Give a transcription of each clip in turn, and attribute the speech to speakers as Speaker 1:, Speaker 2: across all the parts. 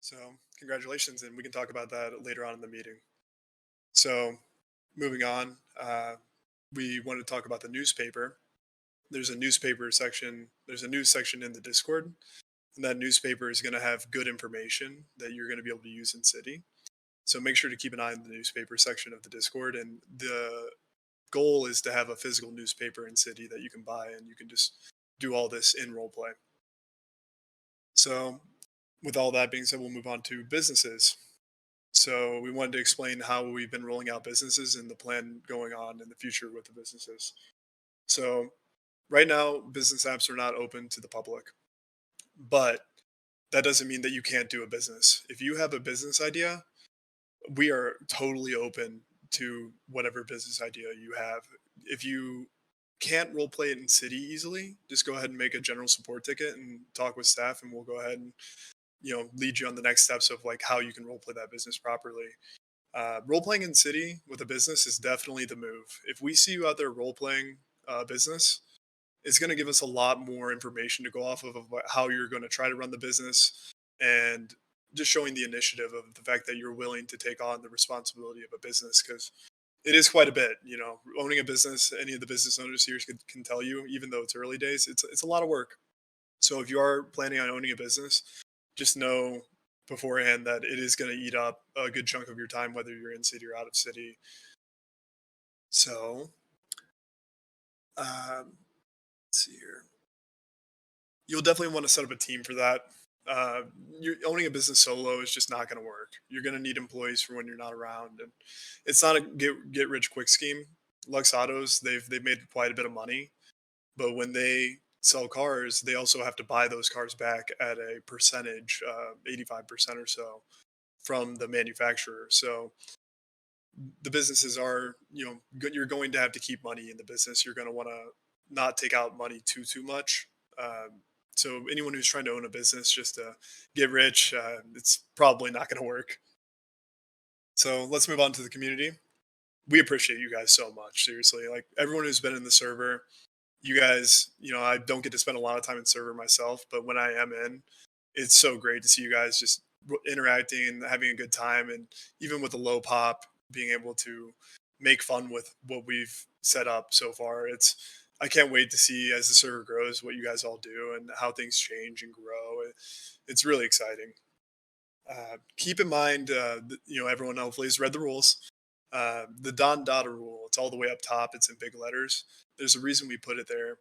Speaker 1: So, congratulations, and we can talk about that later on in the meeting. So, moving on, we want to talk about the newspaper. There's a newspaper section, there's a news section in the Discord, and that newspaper is going to have good information that you're going to be able to use in city. So, make sure to keep an eye on the newspaper section of the Discord. And the goal is to have a physical newspaper in city that you can buy and you can just do all this in role play. So, with all that being said, we'll move on to businesses. So we wanted to explain how we've been rolling out businesses and the plan going on in the future with the businesses. So right now, business apps are not open to the public, but that doesn't mean that you can't do a business. If you have a business idea, we are totally open to whatever business idea you have. If you can't role play it in city easily, just go ahead and make a general support ticket and talk with staff, and we'll go ahead and lead you on the next steps of like how you can role play that business properly. Role playing in city with a business is definitely the move. If we see you out there role playing business, it's going to give us a lot more information to go off of about how you're going to try to run the business and just showing the initiative of the fact that you're willing to take on the responsibility of a business because it is quite a bit. Owning a business, any of the business owners here can tell you, even though it's early days, it's a lot of work. So if you are planning on owning a business, just know beforehand that it is going to eat up a good chunk of your time, whether you're in city or out of city. So, let's see here. You'll definitely want to set up a team for that. You're owning a business solo is just not going to work. You're going to need employees for when you're not around, and it's not a get rich quick scheme. Lux Autos, they've made quite a bit of money, but when they sell cars, they also have to buy those cars back at a percentage, 85% or so from the manufacturer. So the businesses are, you're going to have to keep money in the business. You're going to want to not take out money too much. So anyone who's trying to own a business just to get rich, it's probably not going to work. So let's move on to the community. We appreciate you guys so much. Seriously, like everyone who's been in the server, you guys, I don't get to spend a lot of time in server myself, but when I am in, it's so great to see you guys just interacting and having a good time. And even with the low pop, being able to make fun with what we've set up so far. I can't wait to see as the server grows what you guys all do and how things change and grow. It's really exciting. Keep in mind, everyone hopefully has read the rules. The Don Dada rule, it's all the way up top. It's in big letters. There's a reason we put it there.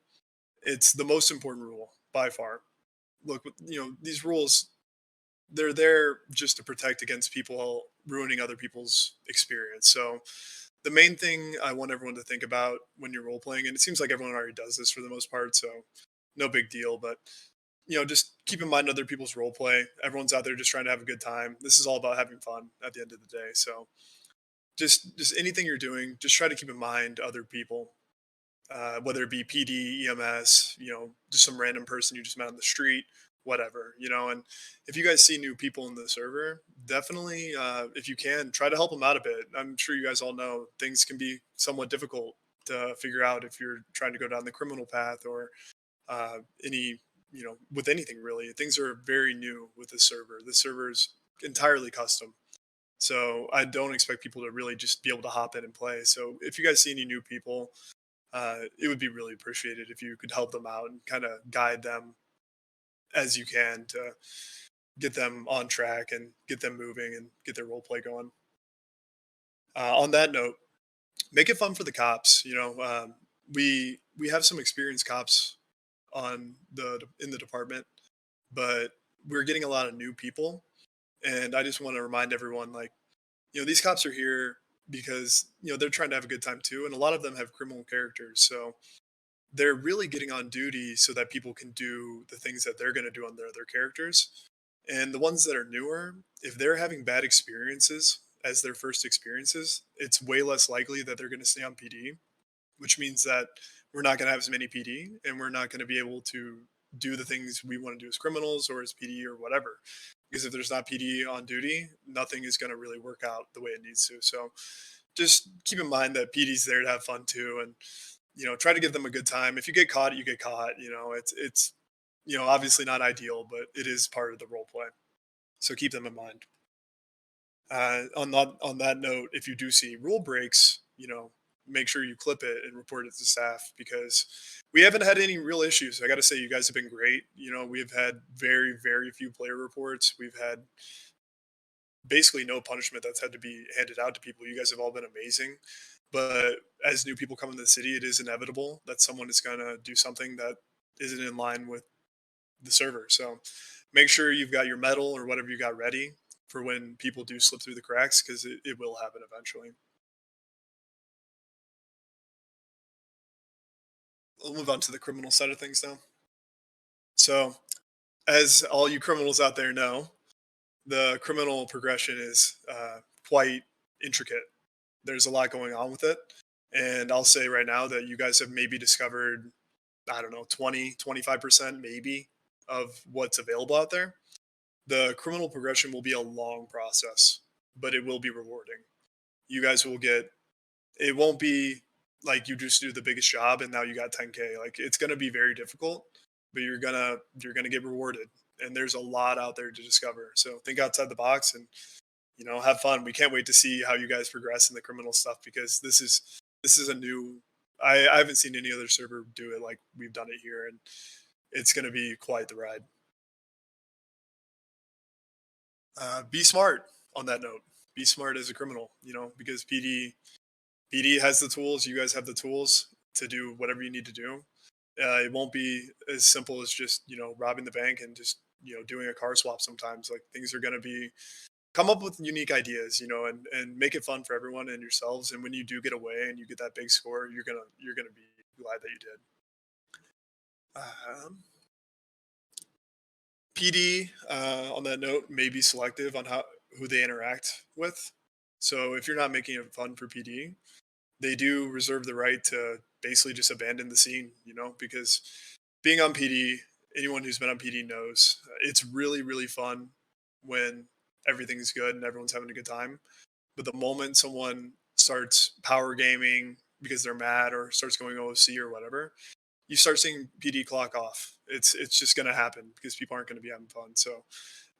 Speaker 1: It's the most important rule by far. Look, these rules, they're there just to protect against people ruining other people's experience. So the main thing I want everyone to think about when you're role playing, and it seems like everyone already does this for the most part, so no big deal, but just keep in mind other people's role play. Everyone's out there just trying to have a good time. This is all about having fun at the end of the day. So just anything you're doing, just try to keep in mind other people, whether it be PD, EMS, just some random person you just met on the street, whatever. And if you guys see new people in the server, definitely, if you can, try to help them out a bit. I'm sure you guys all know things can be somewhat difficult to figure out if you're trying to go down the criminal path or any, with anything really. Things are very new with this server. This server is entirely custom. So I don't expect people to really just be able to hop in and play. So if you guys see any new people, it would be really appreciated if you could help them out and kind of guide them as you can to get them on track and get them moving and get their role play going. On that note, make it fun for the cops. We have some experienced cops on the in the department, but we're getting a lot of new people, and I just want to remind everyone, like, these cops are here because they're trying to have a good time too, and a lot of them have criminal characters, so they're really getting on duty so that people can do the things that they're going to do on their other characters. And the ones that are newer, if they're having bad experiences as their first experiences, it's way less likely that they're going to stay on PD, which means that we're not going to have as many PD and we're not going to be able to do the things we want to do as criminals or as PD or whatever. Because if there's not PD on duty, nothing is going to really work out the way it needs to. So just keep in mind that PD's there to have fun too. And try to give them a good time. If you get caught, you get caught. It's obviously not ideal, but it is part of the role play. So keep them in mind. On that note, if you do see rule breaks, make sure you clip it and report it to staff because we haven't had any real issues. I got to say, you guys have been great. We've had very, very few player reports. We've had basically no punishment that's had to be handed out to people. You guys have all been amazing. But as new people come into the city, it is inevitable that someone is going to do something that isn't in line with the server. So make sure you've got your medal or whatever you got ready for when people do slip through the cracks because it will happen eventually. We'll move on to the criminal side of things now. So, as all you criminals out there know, the criminal progression is quite intricate. There's a lot going on with it. And I'll say right now that you guys have maybe discovered, I don't know, 20, 25% maybe of what's available out there. The criminal progression will be a long process, but it will be rewarding. You guys will get, it won't be like you just do the biggest job and now you got 10K. Like it's going to be very difficult, but you're going to get rewarded. And there's a lot out there to discover. So think outside the box and have fun. We can't wait to see how you guys progress in the criminal stuff because this is a new I haven't seen any other server do it like we've done it here and it's going to be quite the ride. Be smart on that note. Be smart as a criminal, because PD has the tools. You guys have the tools to do whatever you need to do. It won't be as simple as just robbing the bank and just doing a car swap. Sometimes like things are going to be come up with unique ideas, and make it fun for everyone and yourselves. And when you do get away and you get that big score, you're gonna be glad that you did. Um, PD, on that note, may be selective on who they interact with. So if you're not making it fun for PD, they do reserve the right to basically just abandon the scene. Because being on PD, anyone who's been on PD knows it's really really fun when everything's good and everyone's having a good time. But the moment someone starts power gaming because they're mad or starts going OC or whatever, you start seeing PD clock off. It's just going to happen because people aren't going to be having fun. So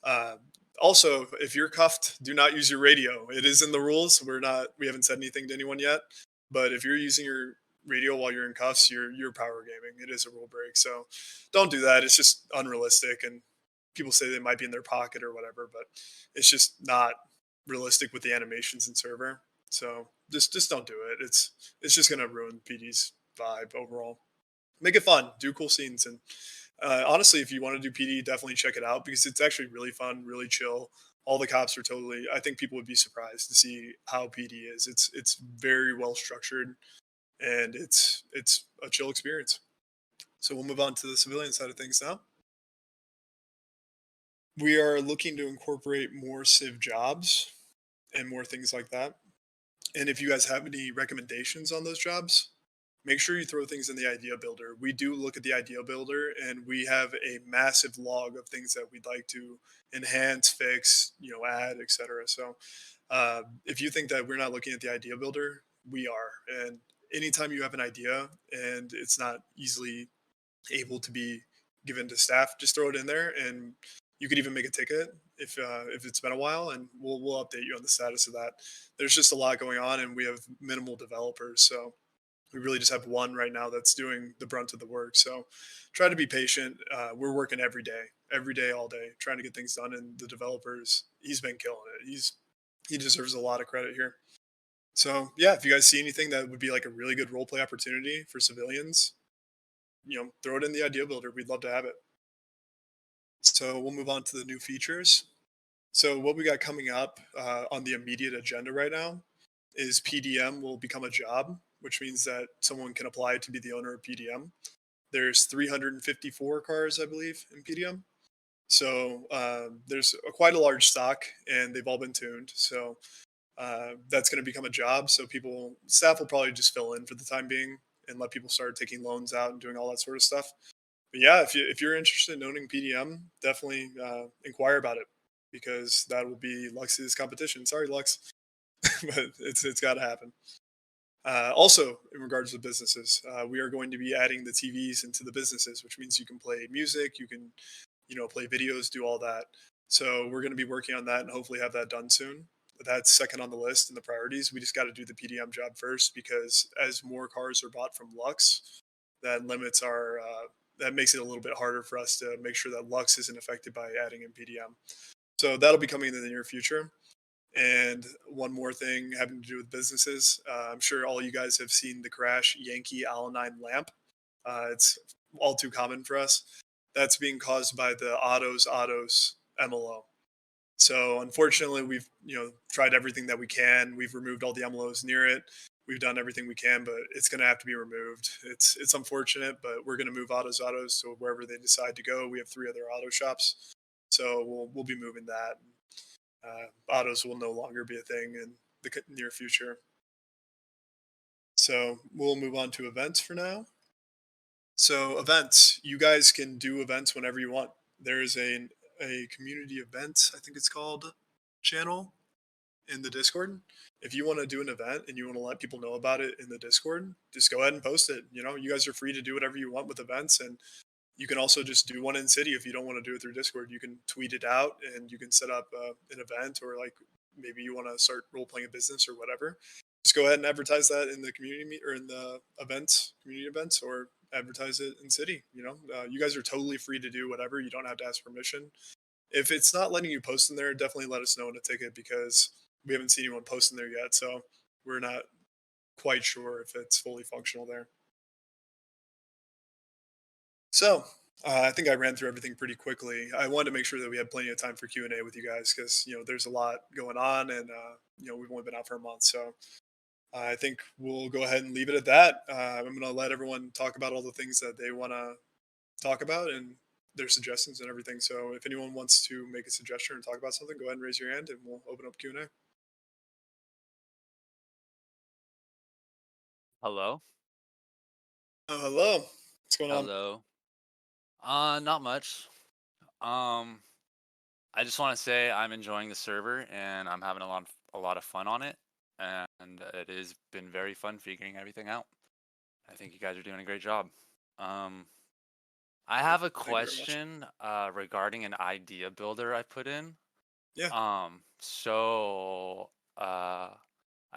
Speaker 1: uh, also, if you're cuffed, do not use your radio. It is in the rules. We haven't said anything to anyone yet, but if you're using your radio while you're in cuffs, you're power gaming. It is a rule break. So don't do that. It's just unrealistic. And people say they might be in their pocket or whatever, but it's just not realistic with the animations and server. So just don't do it. It's just gonna ruin PD's vibe overall. Make it fun. Do cool scenes and honestly, if you want to do PD, definitely check it out because it's actually really fun, really chill. All the cops are totally. I think people would be surprised to see how PD is. It's very well structured and it's a chill experience. So we'll move on to the civilian side of things now. We are looking to incorporate more civ jobs and more things like that. And if you guys have any recommendations on those jobs, make sure you throw things in the idea builder. We do look at the idea builder and we have a massive log of things that we'd like to enhance, fix, add, etc. So if you think that we're not looking at the idea builder, we are. And anytime you have an idea and it's not easily able to be given to staff, just throw it in there, and you could even make a ticket if it's been a while, and we'll update you on the status of that. There's just a lot going on, and we have minimal developers, so we really just have one right now that's doing the brunt of the work. So try to be patient. We're working every day, all day, trying to get things done, and the developers, he's been killing it. He deserves a lot of credit here. So yeah, if you guys see anything that would be like a really good role play opportunity for civilians, throw it in the idea builder. We'd love to have it. So we'll move on to the new features. So what we got coming up on the immediate agenda right now is PDM will become a job, which means that someone can apply to be the owner of PDM. There's 354 cars, I believe, in PDM. So there's quite a large stock, and they've all been tuned. So that's going to become a job. So staff will probably just fill in for the time being and let people start taking loans out and doing all that sort of stuff. But yeah, if you're interested in owning PDM, definitely inquire about it because that will be Lux's competition. Sorry, Lux, but it's got to happen. Also, in regards to businesses, we are going to be adding the TVs into the businesses, which means you can play music, you can play videos, do all that. So we're going to be working on that and hopefully have that done soon. That's second on the list in the priorities. We just got to do the PDM job first because as more cars are bought from Lux, that limits our that makes it a little bit harder for us to make sure that Lux isn't affected by adding in PDM. So that'll be coming in the near future. And one more thing having to do with businesses. I'm sure all you guys have seen the crash Yankee Alanine lamp. It's all too common for us. That's being caused by the Autos MLO. So unfortunately, we've tried everything that we can. We've removed all the MLOs near it. We've done everything we can, but it's going to have to be removed. It's unfortunate, but we're going to move Autos to wherever they decide to go. We have three other auto shops, so we'll be moving that. Autos will no longer be a thing in the near future. So we'll move on to events for now. So events, you guys can do events whenever you want. There's a community event, I think it's called, channel in the Discord. If you want to do an event and you want to let people know about it in the Discord, just go ahead and post it. You guys are free to do whatever you want with events, and you can also just do one in city if you don't want to do it through Discord. You can tweet it out and you can set up an event, or like maybe you want to start role playing a business or whatever. Just go ahead and advertise that in the community or in the events, community events, or advertise it in city. You guys are totally free to do whatever. You don't have to ask permission. If it's not letting you post in there, definitely let us know in a ticket because we haven't seen anyone post in there yet. So we're not quite sure if it's fully functional there. So I think I ran through everything pretty quickly. I wanted to make sure that we had plenty of time for Q&A with you guys because there's a lot going on, and we've only been out for a month. So I think we'll go ahead and leave it at that. I'm going to let everyone talk about all the things that they want to talk about and their suggestions and everything. So if anyone wants to make a suggestion or talk about something, go ahead and raise your hand and we'll open up Q&A.
Speaker 2: Hello?
Speaker 1: Oh, hello. What's going on?
Speaker 2: Hello. Not much. Um, I just want to say I'm enjoying the server and I'm having a lot of fun on it, and it has been very fun figuring everything out. I think you guys are doing a great job. Um, I
Speaker 1: Great.
Speaker 2: have a
Speaker 1: Thank you very much.
Speaker 2: question regarding an idea builder I put in.
Speaker 1: Yeah.
Speaker 2: So I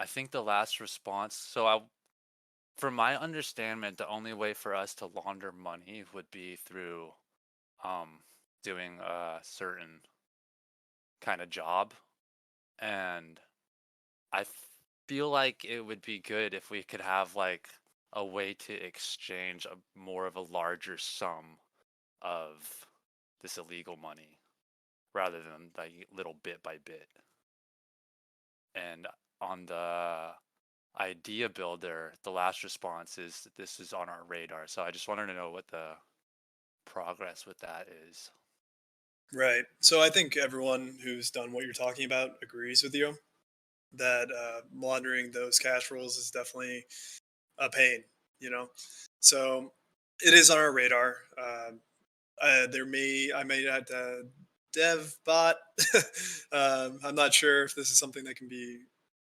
Speaker 2: think the last response. From my understanding, the only way for us to launder money would be through um doing a certain kind of job, and I feel like it would be good if we could have like a way to exchange more of a larger sum of this illegal money rather than like little bit by bit. And on the idea builder, the last response is this is on our radar. So I just wanted to know what the progress with that is.
Speaker 1: Right. So I think everyone who's done what you're talking about agrees with you that laundering those cash rolls is definitely a pain, you know? So it is on our radar. I may have to dev bot. I'm not sure if this is something that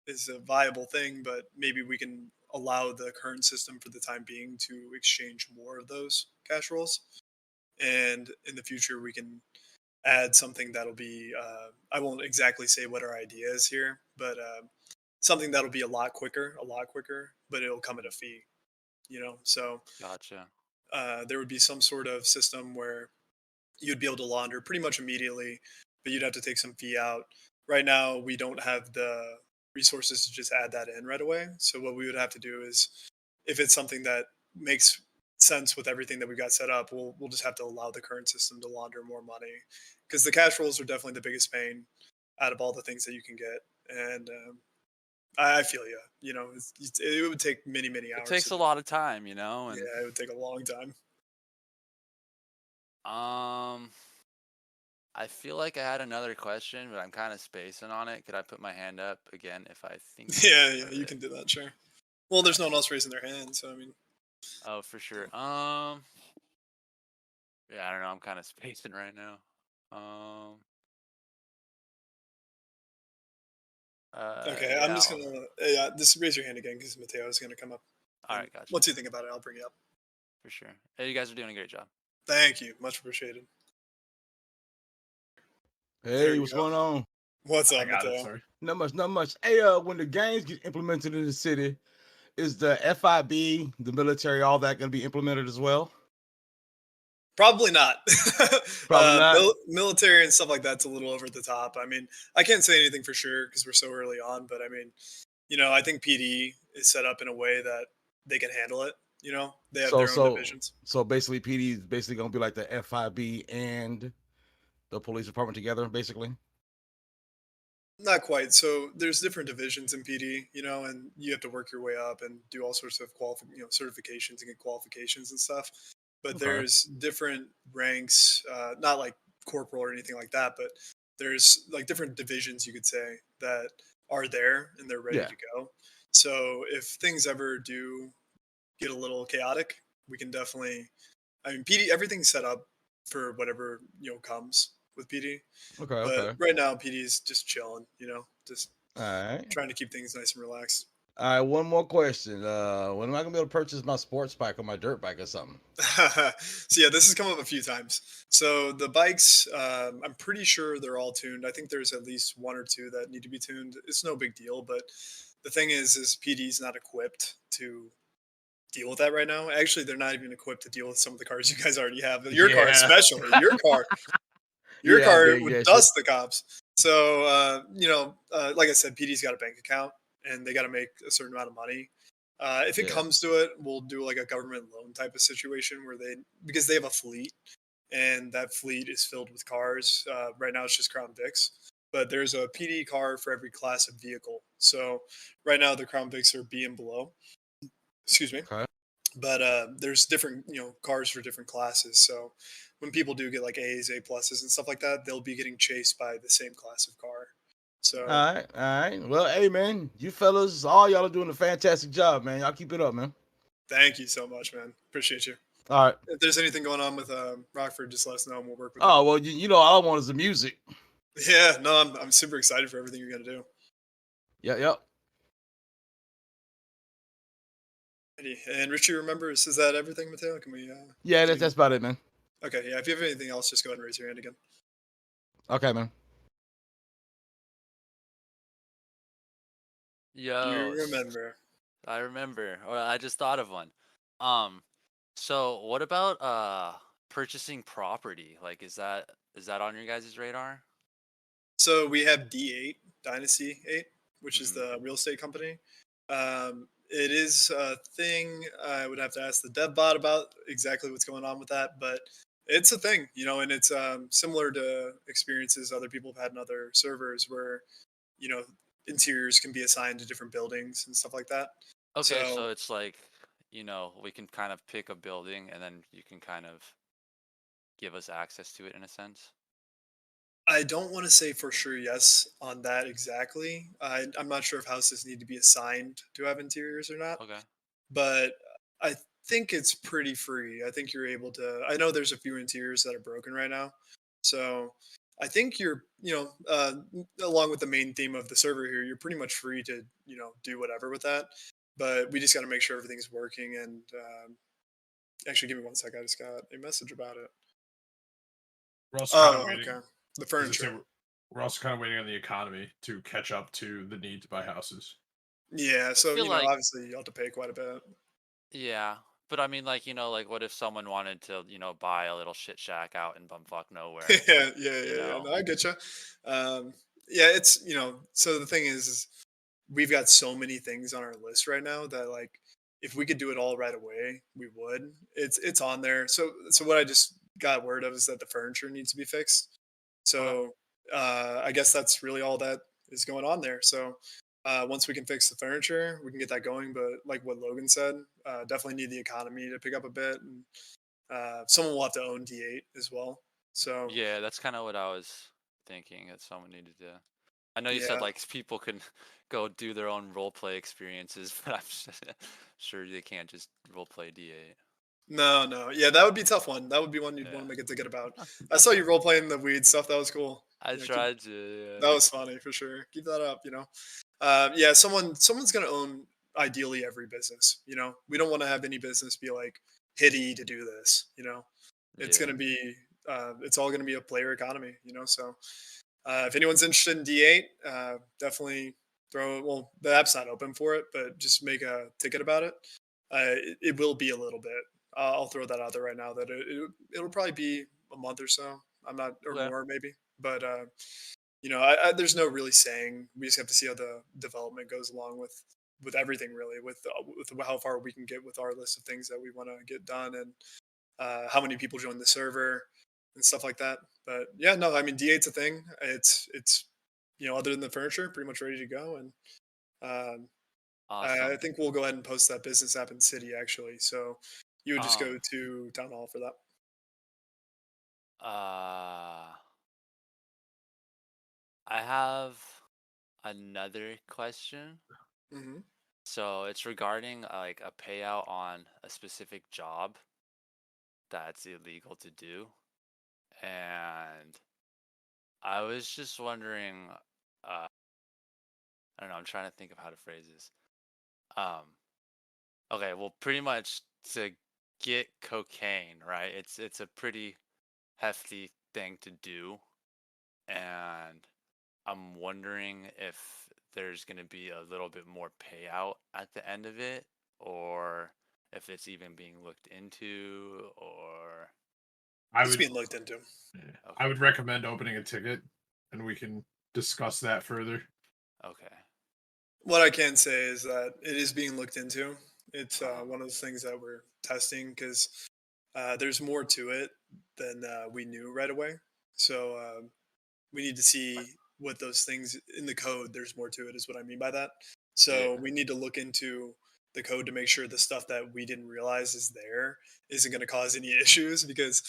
Speaker 1: is a viable thing, but maybe we can allow the current system for the time being to exchange more of those cash rolls. And in the future, we can add something that'll be, I won't exactly say what our idea is here, but something that'll be a lot quicker, but it'll come at a fee. So
Speaker 2: Gotcha.
Speaker 1: there would be some sort of system where you'd be able to launder pretty much immediately, but you'd have to take some fee out. Right now, we don't have the resources to just add that in right away. So what we would have to do is, if it's something that makes sense with everything that we got set up, we'll just have to allow the current system to launder more money because the cash rolls are definitely the biggest pain out of all the things that you can get. And I feel you. It would take many many
Speaker 2: It
Speaker 1: hours
Speaker 2: takes
Speaker 1: to
Speaker 2: a
Speaker 1: do.
Speaker 2: lot of time, you know, and
Speaker 1: Yeah, it would take a long time.
Speaker 2: um I feel like I had another question, but I'm kind of spacing on it. Could I put my hand up again if I think
Speaker 1: Yeah, yeah,
Speaker 2: of
Speaker 1: you
Speaker 2: it?
Speaker 1: can do that, sure. Well,
Speaker 2: All
Speaker 1: there's no one
Speaker 2: right.
Speaker 1: else raising their hand, so I mean,
Speaker 2: Oh, for sure. Yeah, I don't know. I'm kind of spacing right now. Um,
Speaker 1: okay, I'm
Speaker 2: yeah.
Speaker 1: just gonna yeah, just raise your hand again because Mateo is gonna come up,
Speaker 2: All
Speaker 1: and
Speaker 2: right, gotcha.
Speaker 1: once you think about it, I'll bring you up.
Speaker 2: For sure. Hey, you guys are doing a great job.
Speaker 1: Thank you, much appreciated. There
Speaker 3: Hey,
Speaker 1: you
Speaker 3: what's
Speaker 1: go.
Speaker 3: going on?
Speaker 1: What's
Speaker 4: I
Speaker 1: up,
Speaker 4: got it,
Speaker 1: Mateo?
Speaker 4: sorry.
Speaker 3: Not much, not much. Hey, when the games get implemented in the city, is the FIB, the military, all that going to be implemented as well?
Speaker 1: Probably not.
Speaker 3: Probably not.
Speaker 1: Military and stuff like that's a little over the top. I mean, I can't say anything for sure because we're so early on, but I mean, I think PD is set up in a way that they can handle it. They have
Speaker 3: So,
Speaker 1: their own
Speaker 3: so,
Speaker 1: divisions.
Speaker 3: so basically, PD is basically going to be like the FIB and the police department together, basically.
Speaker 1: Not quite. So there's different divisions in PD, and you have to work your way up and do all sorts of certifications and get qualifications and stuff. But
Speaker 3: Okay.
Speaker 1: there's different ranks, not like corporal or anything like that, but there's like different divisions you could say that are there and they're ready
Speaker 3: Yeah.
Speaker 1: to go. So if things ever do get a little chaotic, we can definitely. I mean, PD, everything's set up for whatever comes with PD.
Speaker 3: Okay.
Speaker 1: But
Speaker 3: Okay.
Speaker 1: right now, PD is just chilling, just
Speaker 3: All right.
Speaker 1: trying to keep things nice and relaxed.
Speaker 3: All right. One more question. When am I going to be able to purchase my sports bike or my dirt bike or something?
Speaker 1: So yeah, this has come up a few times. So the bikes, I'm pretty sure they're all tuned. I think there's at least one or two that need to be tuned. It's no big deal, but the thing is PD's not equipped to deal with that right now. Actually, they're not even equipped to deal with some of the cars you guys already have. Your car,
Speaker 3: Yeah.
Speaker 1: especially your
Speaker 3: Yeah, I
Speaker 1: car
Speaker 3: did
Speaker 1: would
Speaker 3: get you.
Speaker 1: dust the cops. So, like I said, PD's got a bank account and they got to make a certain amount of money. If it
Speaker 3: Yeah.
Speaker 1: comes to it, we'll do like a government loan type of situation where because they have a fleet and that fleet is filled with cars. Right now, it's just Crown Vics, but there's a PD car for every class of vehicle. So, right now, the Crown Vics are B and below. Excuse me,
Speaker 3: Okay.
Speaker 1: but there's different cars for different classes. So when people do get like A's, A pluses, and stuff like that, they'll be getting chased by the same class of car. So
Speaker 3: All right. All right. Well, hey, man, you fellas, all y'all are doing a fantastic job, man. Y'all keep it up, man.
Speaker 1: thank you so much, man. Appreciate you.
Speaker 3: All right.
Speaker 1: If there's anything going on with Rockford, just let us know and we'll work with it.
Speaker 3: Oh, well, you know, all I want is the music.
Speaker 1: Yeah, no, I'm super excited for everything you're gonna do.
Speaker 3: Yep. Yep.
Speaker 1: And Richie, remember, is that everything, Mateo? Can we?
Speaker 3: Yeah,
Speaker 1: Can
Speaker 3: that's about it, man.
Speaker 1: okay, yeah. If you have anything else, just go ahead and raise your hand again.
Speaker 3: Okay, man.
Speaker 2: Yo,
Speaker 1: You remember?
Speaker 2: I remember, or I just thought of one. Um, so what about purchasing property? Like, is that on your guys' radar?
Speaker 1: So we have D8 Dynasty 8, which is
Speaker 2: Hmm.
Speaker 1: the real estate company. It is a thing. I would have to ask the dev bot about exactly what's going on with that, but it's a thing, and it's similar to experiences other people have had in other servers where you know interiors can be assigned to different buildings and stuff like that.
Speaker 2: Okay,
Speaker 1: So
Speaker 2: so it's like, we can kind of pick a building and then you can kind of give us access to it in a sense.
Speaker 1: I don't want to say for sure yes on that exactly. I'm not sure if houses need to be assigned to have interiors or not.
Speaker 2: Okay.
Speaker 1: But I think it's pretty free. I think you're able to. I know there's a few interiors that are broken right now, so I think you're, along with the main theme of the server here, you're pretty much free to, do whatever with that. But we just got to make sure everything's working. And actually, give me one sec. I just got a message about it.
Speaker 4: We're also kind of
Speaker 1: Oh,
Speaker 4: waiting.
Speaker 1: okay. The
Speaker 4: As I say,
Speaker 1: furniture.
Speaker 4: we're also kind of waiting on the economy to catch up to the need to buy houses.
Speaker 1: Yeah.
Speaker 2: I
Speaker 1: So
Speaker 2: feel like,
Speaker 1: obviously you'll have to pay quite a bit.
Speaker 2: yeah, but I mean, like, like what if someone wanted to, buy a little shit shack out in bumfuck nowhere,
Speaker 1: Yeah,
Speaker 2: you
Speaker 1: yeah.
Speaker 2: know?
Speaker 1: No, I get you. Yeah, it's So the thing is we've got so many things on our list right now that like if we could do it all right away, we would. It's on there. So what I just got word of is that the furniture needs to be fixed.
Speaker 2: Okay.
Speaker 1: So I guess that's really all that is going on there. So once we can fix the furniture, we can get that going. But like what Logan said, definitely need the economy to pick up a bit, and someone will have to own D8 as well. So
Speaker 2: Yeah, that's kind of what I was thinking that someone needed to. I know you said
Speaker 1: yeah,
Speaker 2: like people can go do their own role play experiences, but I'm sure they can't just role play D8.
Speaker 1: no, no, yeah, that would be a tough one. That would be one you'd want
Speaker 2: Yeah.
Speaker 1: to make a ticket about. I saw you role playing the weed stuff. That was cool.
Speaker 2: I
Speaker 1: Yeah, keep
Speaker 2: tried to, yeah.
Speaker 1: that was funny for sure. Keep that up. Yeah, someone's gonna own ideally every business. We don't want to have any business be like hitty to do this. It's
Speaker 2: Yeah.
Speaker 1: gonna be it's all gonna be a player economy. So If anyone's interested in D8, definitely well, the app's not open for it, but just make a ticket about it. It will be a little bit. I'll throw that out there right now that it'll probably be a month or so. I'm not, or
Speaker 2: Okay.
Speaker 1: more maybe, but there's no really saying. We just have to see how the development goes along with everything really, with how far we can get with our list of things that we want to get done, and how many people join the server and stuff like that. But yeah, no, I mean D8's a thing. It's other than the furniture, pretty much ready to go, and um, I
Speaker 2: Awesome.
Speaker 1: think we'll go ahead and post that business app in City actually. So you would just go
Speaker 2: Um,
Speaker 1: to Town Hall for that.
Speaker 2: uh, I have another question.
Speaker 1: Hmm.
Speaker 2: So it's regarding like a payout on a specific job that's illegal to do. And I was just wondering, I don't know, I'm trying to think of how to phrase this. Um, okay, well, pretty much to get cocaine, right? It's a pretty hefty thing to do, and I'm wondering if there's going to be a little bit more payout at the end of it, or if it's even being looked into, or
Speaker 4: I
Speaker 1: It's
Speaker 4: would
Speaker 1: being looked into.
Speaker 4: I
Speaker 2: okay,
Speaker 4: would recommend opening a ticket, and we can discuss that further.
Speaker 2: okay,
Speaker 1: What I can say is that it is being looked into. It's
Speaker 2: uh,
Speaker 1: one of those things that we're testing because there's more to it than we knew right away. So we need to see what those things in the code. There's more to it, is what I mean by that. So
Speaker 2: yeah,
Speaker 1: we need to look into the code to make sure the stuff that we didn't realize is there isn't going to cause any issues because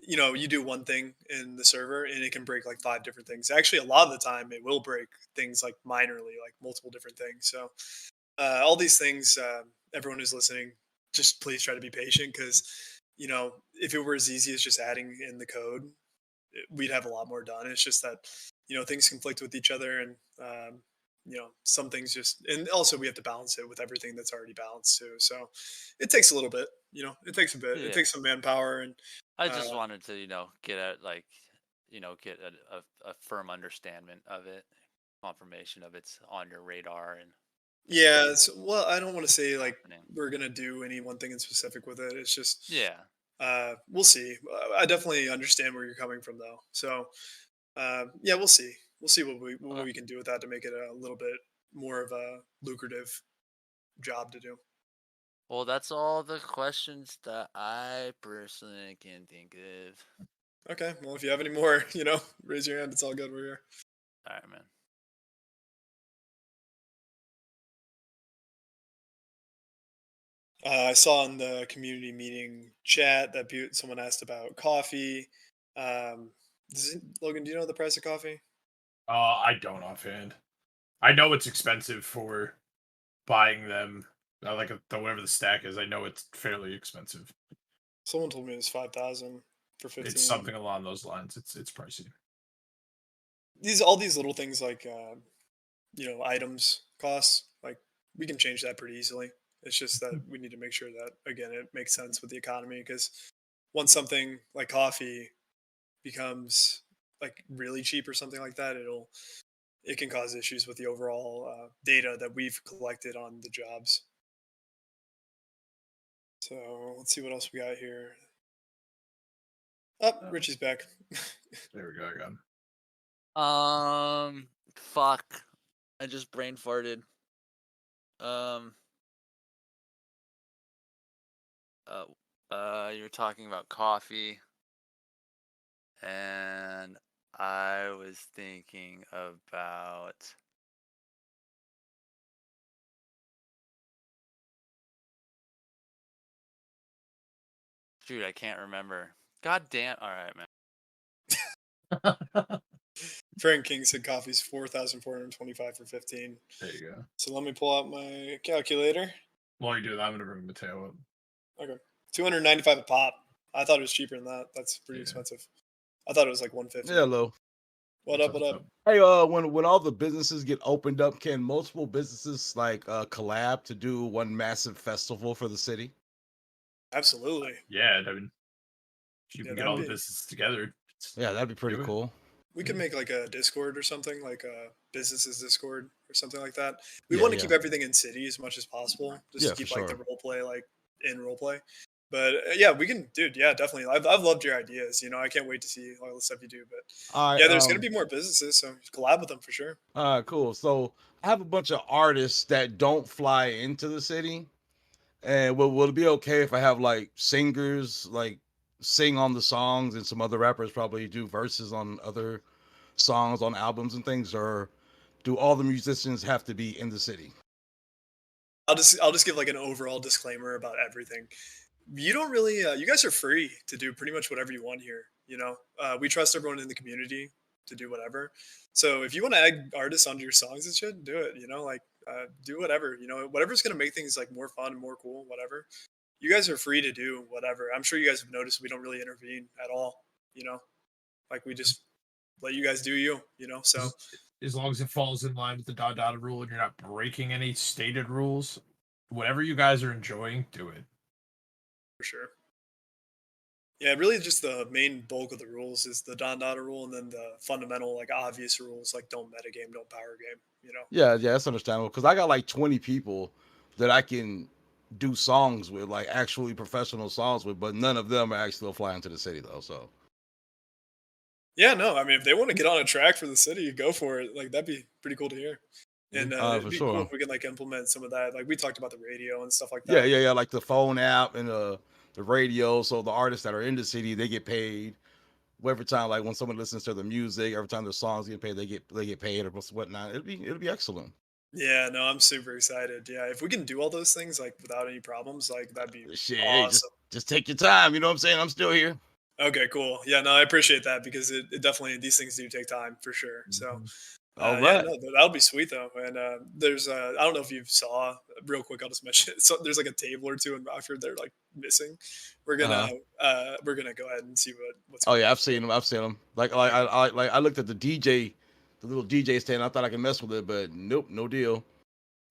Speaker 1: you do one thing in the server and it can break like five different things. Actually, a lot of the time it will break things like minorly, like multiple different things. So all these things, everyone who's listening, just please try to be patient because if it were as easy as just adding in the code, we'd have a lot more done. It's just that things conflict with each other, and some things just, and also we have to balance it with everything that's already balanced too. So it takes a little bit. It takes a bit. It
Speaker 2: yeah.
Speaker 1: takes some manpower, and
Speaker 2: I
Speaker 1: uh,
Speaker 2: just wanted to, get at like, get a firm understanding of it, confirmation of it's on your radar and
Speaker 1: yeah. Well, I don't want to say like
Speaker 2: happening.
Speaker 1: we're gonna do any one thing in specific with it. It's just
Speaker 2: Yeah.
Speaker 1: we'll see. I definitely understand where you're coming from though. So yeah, we'll see. We'll see what
Speaker 2: Okay.
Speaker 1: we can do with that to make it a little bit more of a lucrative job to do.
Speaker 2: Well, that's all the questions that I personally can think of.
Speaker 1: Okay. Well, if you have any more, raise your hand. It's all good. We're here.
Speaker 2: All right, man.
Speaker 1: I saw in the community meeting chat that someone asked about coffee. Um, Logan, do you know the price of coffee?
Speaker 4: I don't offhand. I know it's expensive for buying them. Like whatever the stack is, I know it's fairly expensive.
Speaker 1: Someone told me it was 5,000 for
Speaker 4: It's
Speaker 1: 15.
Speaker 4: something along those lines. It's pricey.
Speaker 1: All these little things like items costs, like we can change that pretty easily. It's just that we need to make sure that again it makes sense with the economy because once something like coffee becomes like really cheap or something like that, it can cause issues with the overall data that we've collected on the jobs. So let's see what else we got here. Oh,
Speaker 4: Oh,
Speaker 1: Richie's back.
Speaker 4: there we go. I got 'em.
Speaker 2: Fuck. I just brain farted. Um, you were talking about coffee, and I was thinking about. Shoot, I can't remember. God damn. All right, man.
Speaker 1: Frank King said coffee's 4,425 for 15.
Speaker 4: There you go.
Speaker 1: So let me pull out my calculator.
Speaker 4: While you do that, I'm gonna bring Mateo up.
Speaker 1: Okay, 295 a pop. I thought it was cheaper than that. That's pretty
Speaker 4: Yeah.
Speaker 1: expensive. I thought it was like 150.
Speaker 3: Hello.
Speaker 1: What
Speaker 4: What's
Speaker 1: up? What
Speaker 4: what's
Speaker 1: up?
Speaker 3: Hey, when all the businesses get opened up, can multiple businesses like collab to do one massive festival for the city?
Speaker 1: Absolutely.
Speaker 4: Yeah, I mean, if you
Speaker 1: Yeah,
Speaker 4: can get
Speaker 1: that'd
Speaker 4: all the
Speaker 1: be.
Speaker 4: businesses together,
Speaker 3: Yeah, that'd be pretty
Speaker 4: do it.
Speaker 3: cool.
Speaker 1: We could make like a Discord or something, like a businesses Discord or something like that. We
Speaker 3: Yeah,
Speaker 1: want to
Speaker 3: yeah,
Speaker 1: keep everything in city as much as possible, just to
Speaker 3: yeah, for
Speaker 1: keep like the
Speaker 3: sure.
Speaker 1: role play like in role play. But yeah, we can, dude. Yeah, definitely. I've loved your ideas. You know, I can't wait to see all the stuff you do. But
Speaker 3: All right,
Speaker 1: yeah, there's gonna be more businesses, so collab with them for sure.
Speaker 3: cool. So I have a bunch of artists that don't fly into the city, and will it be okay if I have like singers like sing on the songs, and some other rappers probably do verses on other songs on albums and things, or do all the musicians have to be in the city?
Speaker 1: I'll just give like an overall disclaimer about everything. You don't really you guys are free to do pretty much whatever you want here. You know, we trust everyone in the community to do whatever. So if you want to add artists onto your songs and shit, do it. You know, like do whatever. You know, whatever's gonna make things like more fun and more cool. Whatever. You guys are free to do whatever. I'm sure you guys have noticed we don't really intervene at all. You know, like we just let you guys do you. You know, so
Speaker 4: As long as it falls in line with the dot rule and you're not breaking any stated rules, whatever you guys are enjoying, do it.
Speaker 1: for sure. Yeah, really just the main bulk of the rules is the Don Dada rule and then the fundamental, like obvious rules like don't metagame, don't power game, you know?
Speaker 3: Yeah, yeah, that's understandable because I got like 20 people that I can do songs with, like actually professional songs with, but none of them are actually flying to the city though. So
Speaker 1: Yeah, no, I mean if they want to get on a track for the city, go for it. Like that'd be pretty cool to hear. And it'd
Speaker 3: for
Speaker 1: be cool
Speaker 3: sure.
Speaker 1: if we can like implement some of that. Like we talked about the radio and stuff like
Speaker 3: Yeah,
Speaker 1: that.
Speaker 3: yeah, yeah, like the phone app and the radio. So the artists that are in the city, they get paid every time. Like when someone listens to the music, every time their songs get paid, they get paid or whatnot. It'll be excellent.
Speaker 1: Yeah, no, I'm super excited. Yeah, if we can do all those things like without any problems, like that'd be
Speaker 3: Shit, hey, just
Speaker 1: awesome.
Speaker 3: just take your time. You know what I'm saying? I'm still here.
Speaker 1: Okay, cool. Yeah, no, I appreciate that because it definitely these things do take time for sure. So
Speaker 4: Mhm.
Speaker 3: All
Speaker 1: Yeah,
Speaker 3: right.
Speaker 1: no, that'll be sweet though. And there's I don't know if you saw real quick. I'll just mention it. So there's like a table or two in Rockford they're like missing.
Speaker 3: Uh-huh.
Speaker 1: We're gonna go ahead and see what's
Speaker 3: Oh
Speaker 1: going
Speaker 3: yeah,
Speaker 1: on
Speaker 3: I've
Speaker 1: with
Speaker 3: seen
Speaker 1: it.
Speaker 3: them. I've seen them. Like I looked at the DJ, the little DJ stand. I thought I could mess with it, but nope, no deal.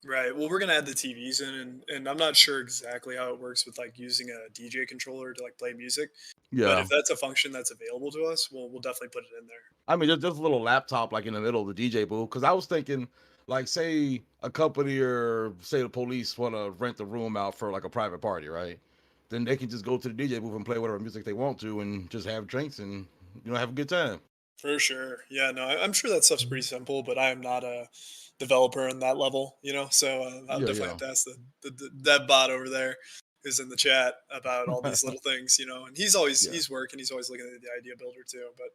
Speaker 1: Right. Well, we're gonna add the TVs in, and I'm not sure exactly how it works with like using a DJ controller to like play music. But
Speaker 3: Yeah.
Speaker 1: if that's a function that's available to us, we'll definitely put it in there.
Speaker 3: I mean, just a little laptop like in the middle of the DJ booth. Because I was thinking, like, say a company or say the police want to rent the room out for like a private party, right? Then they can just go to the DJ booth and play whatever music they want to, and just have drinks and have a good time.
Speaker 1: For sure. Yeah, no, I'm sure that stuff's pretty simple, but I am not a developer in that level, you know. So I'll
Speaker 3: Yeah,
Speaker 1: definitely have to ask the dev bot over there who's in the chat about all
Speaker 3: yeah,
Speaker 1: these little things, you know. And he's always
Speaker 3: yeah.
Speaker 1: he's working, he's always looking at the idea builder too. But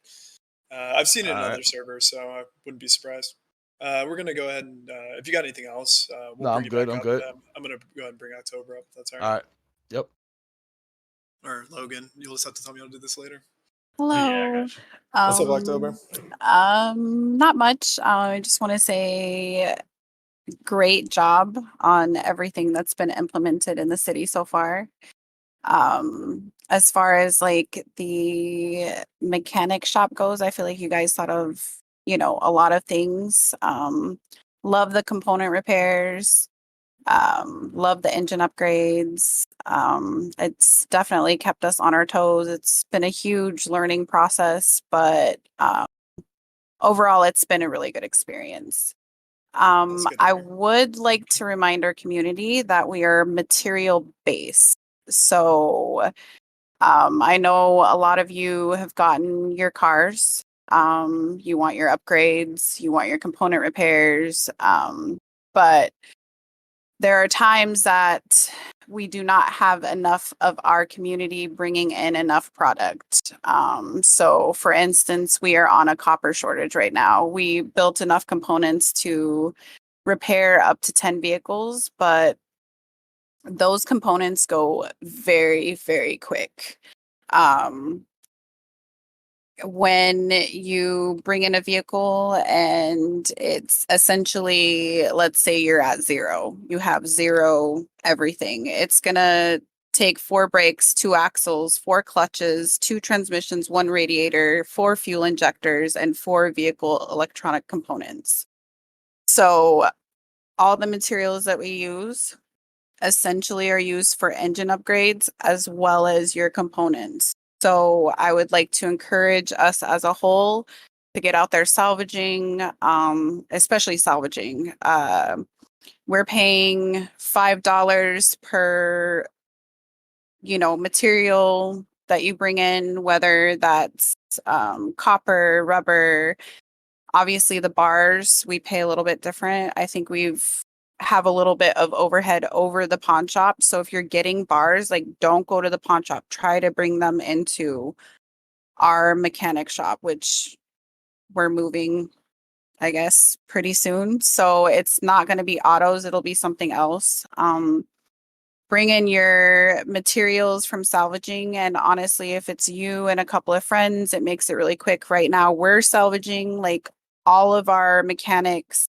Speaker 1: I've seen it
Speaker 3: All
Speaker 1: in
Speaker 3: right.
Speaker 1: other servers, so I wouldn't be surprised. We're gonna go ahead and if you got anything else, we'll
Speaker 3: No,
Speaker 1: bring
Speaker 3: I'm
Speaker 1: you
Speaker 3: good.
Speaker 1: back
Speaker 3: I'm
Speaker 1: up.
Speaker 3: good.
Speaker 1: I'm gonna go ahead and bring October up. If that's all
Speaker 3: All
Speaker 1: right.
Speaker 3: right. Yep.
Speaker 1: Or Logan, you'll just have to tell me how to do this later.
Speaker 4: Yeah, I
Speaker 5: Hello.
Speaker 4: got you.
Speaker 1: What's up, October?
Speaker 5: Not much. I just want to say great job on everything that's been implemented in the city so far. As far as like the mechanic shop goes, I feel like you guys thought of, a lot of things. Love the component repairs. Love the engine upgrades. It's definitely kept us on our toes. It's been a huge learning process, but overall, it's been a really good experience.
Speaker 1: That's good to
Speaker 5: I
Speaker 1: hear.
Speaker 5: would like to remind our community that we are material based. So I know a lot of you have gotten your cars. You want your upgrades, you want your component repairs, but there are times that we do not have enough of our community bringing in enough product. So, for instance, we are on a copper shortage right now. We built enough components to repair up to 10 vehicles, but those components go very, very quick. Um, when you bring in a vehicle and it's essentially, let's say you're at zero, you have zero everything. It's going to take 4 brakes, 2 axles, 4 clutches, 2 transmissions, 1 radiator, 4 fuel injectors, and 4 vehicle electronic components. So all the materials that we use essentially are used for engine upgrades as well as your components. So I would like to encourage us as a whole to get out there salvaging, especially salvaging. We're paying $5 per, material that you bring in, whether that's copper, rubber. Obviously, the bars we pay a little bit different. I think have a little bit of overhead over the pawn shop. So if you're getting bars, like don't go to the pawn shop. Try to bring them into our mechanic shop, which we're moving, I guess, pretty soon. So it's not going to be autos. It'll be something else. Bring in your materials from salvaging. And honestly, if it's you and a couple of friends, it makes it really quick. Right now, we're salvaging, like all of our mechanics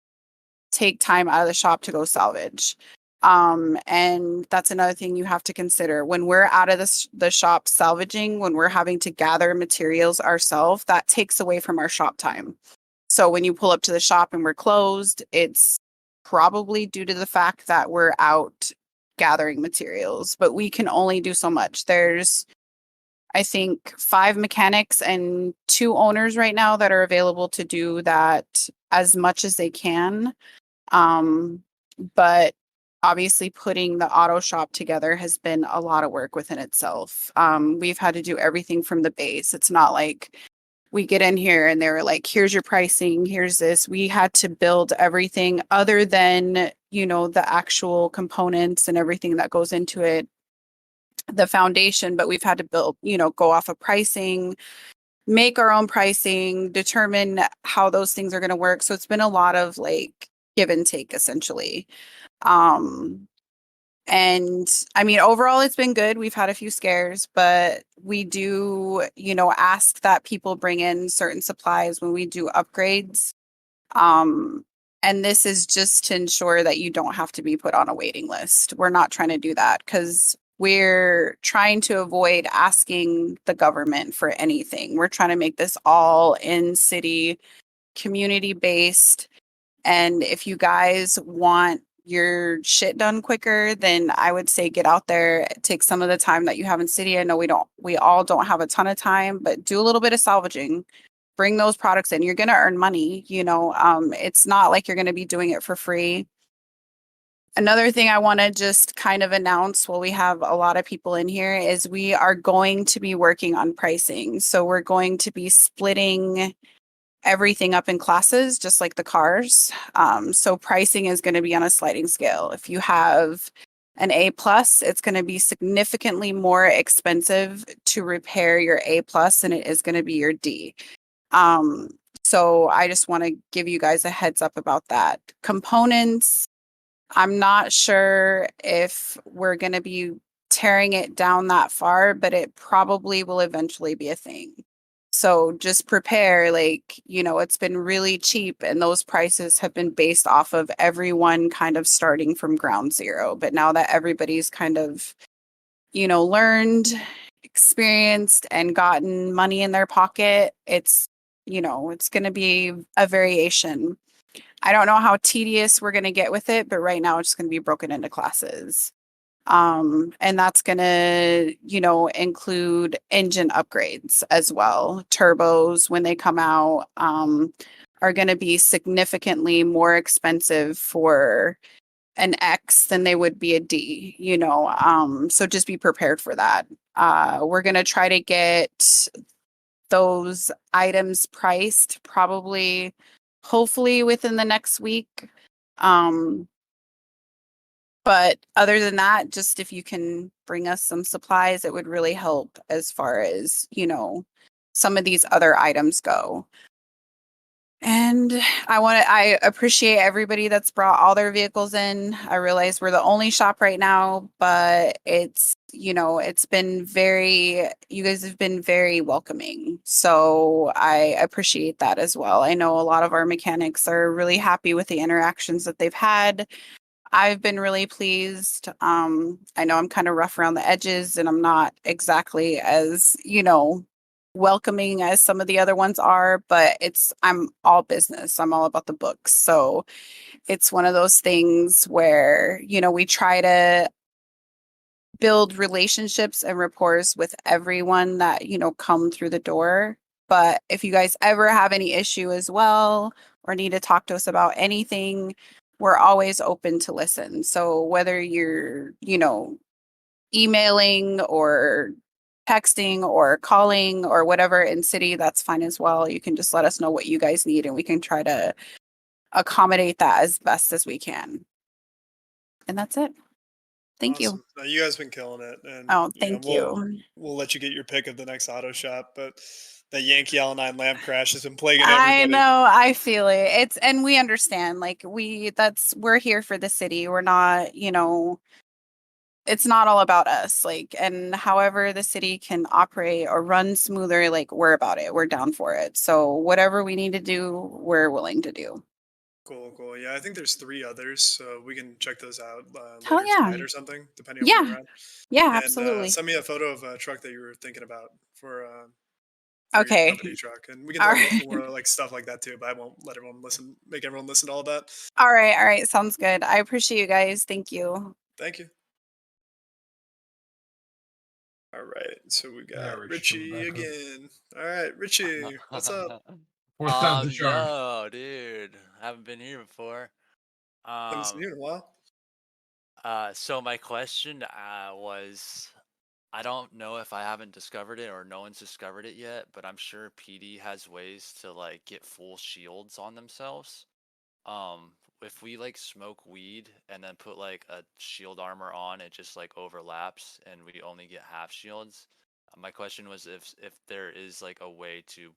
Speaker 5: take time out of the shop to go salvage. And that's another thing you have to consider when we're out of the shop salvaging, when we're having to gather materials ourselves, that takes away from our shop time. So when you pull up to the shop and we're closed, it's probably due to the fact that we're out gathering materials, but we can only do so much. There's, I think, 5 mechanics and 2 owners right now that are available to do that as much as they can. But obviously putting the auto shop together has been a lot of work within itself. We've had to do everything from the base. It's not like we get in here and they're like, here's your pricing, here's this. We had to build everything other than, the actual components and everything that goes into it, the foundation, but we've had to build, go off of pricing, make our own pricing, determine how those things are going to work. So it's been a lot of like give and take essentially. And I mean, overall, it's been good. We've had a few scares, but we do, ask that people bring in certain supplies when we do upgrades. And this is just to ensure that you don't have to be put on a waiting list. We're not trying to do that because we're trying to avoid asking the government for anything. We're trying to make this all in city, community based. And if you guys want your shit done quicker, then I would say get out there, take some of the time that you have in city. I know we all don't have a ton of time, but do a little bit of salvaging, bring those products in. You're going to earn money, it's not like you're going to be doing it for free. Another thing I want to just kind of announce while we have a lot of people in here is we are going to be working on pricing. So we're going to be splitting everything up in classes, just like the cars. So pricing is going to be on a sliding scale. If you have an A+, it's going to be significantly more expensive to repair your A+ than it is going to be your D. So I just want to give you guys a heads up about that. Components, I'm not sure if we're going to be tearing it down that far, but it probably will eventually be a thing. So just prepare, it's been really cheap and those prices have been based off of everyone kind of starting from ground zero. But now that everybody's kind of, learned, experienced and gotten money in their pocket, it's going to be a variation. I don't know how tedious we're going to get with it, but right now it's going to be broken into classes. And that's going to, include engine upgrades as well. Turbos, when they come out, are going to be significantly more expensive for an X than they would be a D, so just be prepared for that. We're going to try to get those items priced probably, hopefully within the next week. But other than that, just if you can bring us some supplies, it would really help as far as, some of these other items go. And I appreciate everybody that's brought all their vehicles in. I realize we're the only shop right now, but it's, it's been you guys have been very welcoming. So I appreciate that as well. I know a lot of our mechanics are really happy with the interactions that they've had. I've been really pleased. I know I'm kind of rough around the edges and I'm not exactly as, welcoming as some of the other ones are, but I'm all business. I'm all about the books. So it's one of those things where, we try to build relationships and rapport with everyone that, come through the door. But if you guys ever have any issue as well or need to talk to us about anything, we're always open to listen. So whether you're, emailing or texting or calling or whatever in city, that's fine as well. You can just let us know what you guys need and we can try to accommodate that as best as we can. And that's it. Thank you.
Speaker 1: Awesome. No, you guys been killing it, and
Speaker 5: Oh, thank you.
Speaker 1: We'll let you get your pick of the next auto shop, but that Yankee L9 lamp crash has been plaguing
Speaker 5: I
Speaker 1: everybody.
Speaker 5: know, I feel it. And we understand. Like we're here for the city. We're not, it's not all about us. Like, and however the city can operate or run smoother, like we're about it. We're down for it. So whatever we need to do, we're willing to do.
Speaker 1: Cool. Yeah, I think there's 3 others, so we can check those out
Speaker 5: Hell
Speaker 1: later
Speaker 5: yeah.
Speaker 1: tonight or something, depending on where
Speaker 5: Yeah.
Speaker 1: you're at.
Speaker 5: Yeah,
Speaker 1: And
Speaker 5: absolutely.
Speaker 1: send me a photo of a truck that you were thinking about for your
Speaker 5: Okay.
Speaker 1: company truck, and we can
Speaker 5: All
Speaker 1: talk about
Speaker 5: right.
Speaker 1: more like stuff like that too. But I won't make everyone listen to all that.
Speaker 5: All right. Sounds good. I appreciate you guys. Thank you.
Speaker 1: Thank you. All right, so we
Speaker 4: Yeah,
Speaker 1: got
Speaker 4: Rich coming
Speaker 1: Richie
Speaker 4: back up.
Speaker 1: again. All right, Richie, what's up?
Speaker 4: Fourth time's the charm.
Speaker 2: Yo, dude, haven't been here before.
Speaker 1: Haven't seen you in a while.
Speaker 2: So my question was, I don't know if I haven't discovered it or no one's discovered it yet, but I'm sure PD has ways to like get full shields on themselves. If we like smoke weed and then put like a shield armor on, it just like overlaps and we only get half shields. My question was if there is like a way to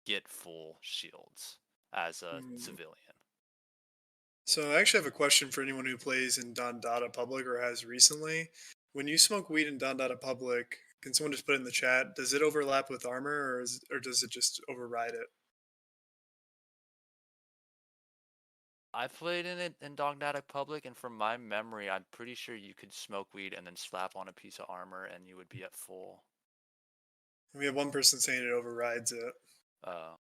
Speaker 2: get full shields as a civilian.
Speaker 1: So I actually have a question for anyone who plays in Don Data Public or has recently. When you smoke weed in Don Data Public, can someone just put it in the chat? Does it overlap with armor, or does it just override it?
Speaker 2: I've played in it in Dogmatic Public, and from my memory, I'm pretty sure you could smoke weed and then slap on a piece of armor, and you would be at full.
Speaker 1: We have one person saying it overrides it.
Speaker 2: Uh,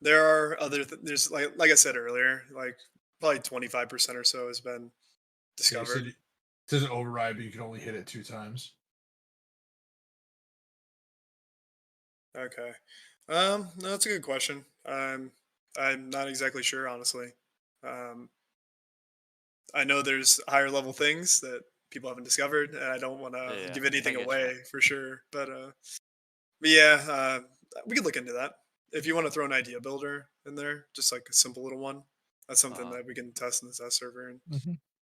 Speaker 1: There are there's like I said earlier, like probably 25% or so has been discovered.
Speaker 4: It doesn't override, but you can only hit it 2 times.
Speaker 1: Okay. No, that's a good question. I'm not exactly sure, honestly. I know there's higher level things that people haven't discovered, and I don't want to
Speaker 2: Yeah,
Speaker 1: give
Speaker 2: I
Speaker 1: anything
Speaker 2: get
Speaker 1: away
Speaker 2: you.
Speaker 1: for sure. But yeah, we could look into that. If you want to throw an idea builder in there, just like a simple little one, that's something that we can test in the test server and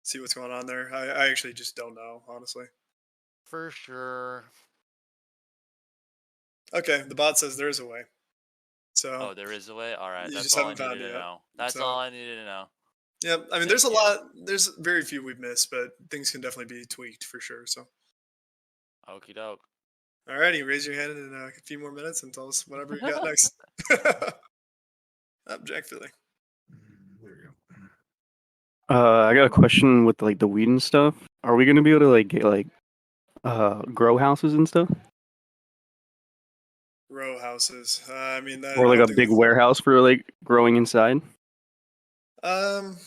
Speaker 1: see what's going on there. I actually just don't know, honestly.
Speaker 2: For sure.
Speaker 1: Okay, the bot says there is a way. So
Speaker 2: Oh, there is a way? Alright,
Speaker 1: you
Speaker 2: that's
Speaker 1: just
Speaker 2: all I
Speaker 1: haven't found
Speaker 2: needed
Speaker 1: it
Speaker 2: to
Speaker 1: yet.
Speaker 2: know. That's
Speaker 1: So
Speaker 2: all I needed to know.
Speaker 1: yeah, I mean,
Speaker 2: Thank you.
Speaker 1: there's very few we've missed, but things can definitely be tweaked for sure. So
Speaker 2: Okie doke.
Speaker 1: alrighty, raise your hand in a few more minutes and tell us whatever you got next. Up, Jack Philly.
Speaker 4: There we go.
Speaker 6: I got a question with like the weed and stuff. Are we gonna be able to like get like grow houses and stuff,
Speaker 1: Row houses. I mean, that,
Speaker 6: or
Speaker 1: I
Speaker 6: like
Speaker 1: don't
Speaker 6: a
Speaker 1: think
Speaker 6: big warehouse for like growing inside?
Speaker 1: Um,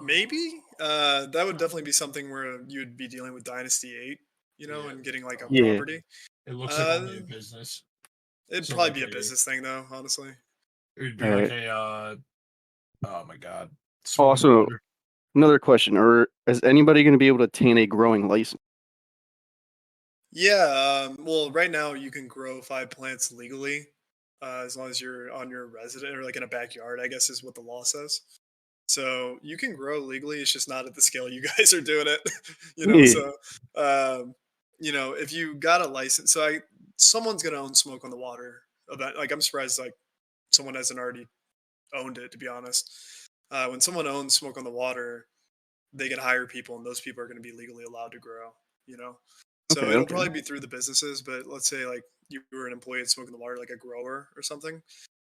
Speaker 1: maybe. That would definitely be something where you would be dealing with Dynasty 8,
Speaker 4: Yeah,
Speaker 1: and getting like a
Speaker 6: Yeah.
Speaker 1: property.
Speaker 4: It looks like only a business.
Speaker 1: It'd
Speaker 4: So,
Speaker 1: probably
Speaker 4: like
Speaker 1: be a business thing, though. Honestly.
Speaker 4: It would be
Speaker 6: Alright.
Speaker 4: like a oh my god.
Speaker 6: Also, another question: or is anybody gonna be able to obtain a growing license?
Speaker 1: Yeah. Well, right now you can grow 5 plants legally, as long as you're on your resident or like in a backyard. I guess is what the law says. So you can grow legally. It's just not at the scale you guys are doing it.
Speaker 6: Yeah.
Speaker 1: So if you got a license, someone's gonna own Smoke on the Water event. Like I'm surprised like someone hasn't already owned it. To be honest, when someone owns Smoke on the Water, they can hire people, and those people are going to be legally allowed to grow. You know, so
Speaker 6: Okay.
Speaker 1: it'll
Speaker 6: Okay.
Speaker 1: probably be through the businesses. But let's say like you were an employee at Smoke on the Water, like a grower or something,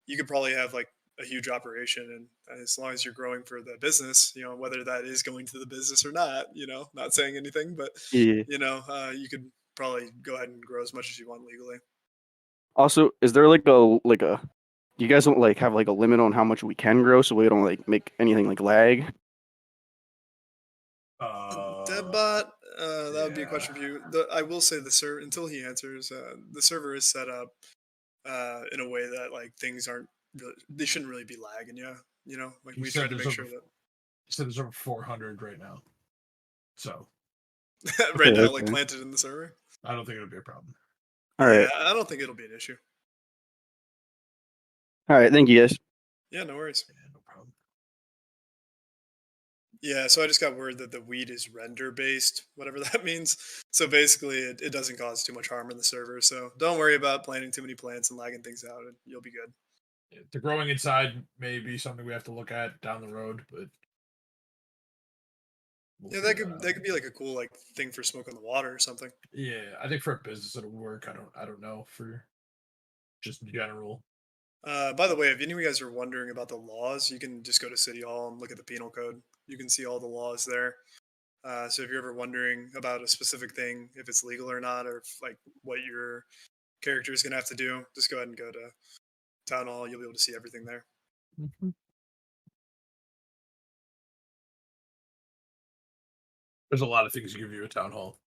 Speaker 1: you could probably have like a huge operation, and as long as you're growing for the business, whether that is going to the business or not, not saying anything, but
Speaker 6: Yeah.
Speaker 1: you could probably go ahead and grow as much as you want legally.
Speaker 6: Also, is there like a you guys don't like have like a limit on how much we can grow, so we don't like make anything like lag?
Speaker 1: Deadbot, That would be a question for you. I will say the server until he answers. The server is set up in a way that like things aren't really, they shouldn't really be lagging. Yeah, like
Speaker 4: He
Speaker 1: we
Speaker 4: said
Speaker 1: try to make sure
Speaker 4: He said there's over 400 right now. So
Speaker 1: that right
Speaker 6: Okay,
Speaker 1: now, like
Speaker 6: okay.
Speaker 1: planted in the server.
Speaker 4: I don't think it'll be a problem.
Speaker 6: All right.
Speaker 1: Yeah, I don't think it'll be an issue.
Speaker 6: All right. Thank you, guys.
Speaker 1: Yeah, no worries.
Speaker 4: Yeah, no problem.
Speaker 1: Yeah, so I just got word that the weed is render based, whatever that means. So basically, it doesn't cause too much harm in the server. So don't worry about planting too many plants and lagging things out, and you'll be good.
Speaker 4: Yeah, the growing inside may be something we have to look at down the road, but we'll
Speaker 1: Yeah,
Speaker 4: figure
Speaker 1: that could be like a cool like thing for smoking the water or something.
Speaker 4: Yeah, I think for a business it'll work. I don't know for just general.
Speaker 1: By the way, if any of you guys are wondering about the laws, you can just go to City Hall and look at the penal code. You can see all the laws there. So if you're ever wondering about a specific thing, if it's legal or not, or if, like what your character is gonna have to do, just go ahead and go to Town Hall. You'll be able to see everything there.
Speaker 4: There's a lot of things you give you a town hall.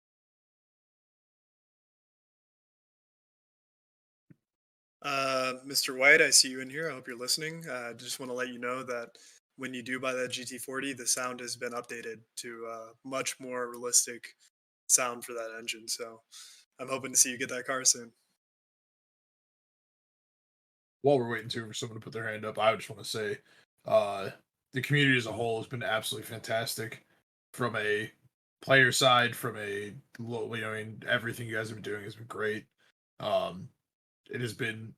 Speaker 1: Mr. White, I see you in here. I hope you're listening. Just want to let you know that when you do buy that GT40, the sound has been updated to much more realistic sound for that engine. So I'm hoping to see you get that car soon.
Speaker 4: While we're waiting for someone to put their hand up, I just want to say the community as a whole has been absolutely fantastic from a player side, from a everything you guys have been doing has been great. It has been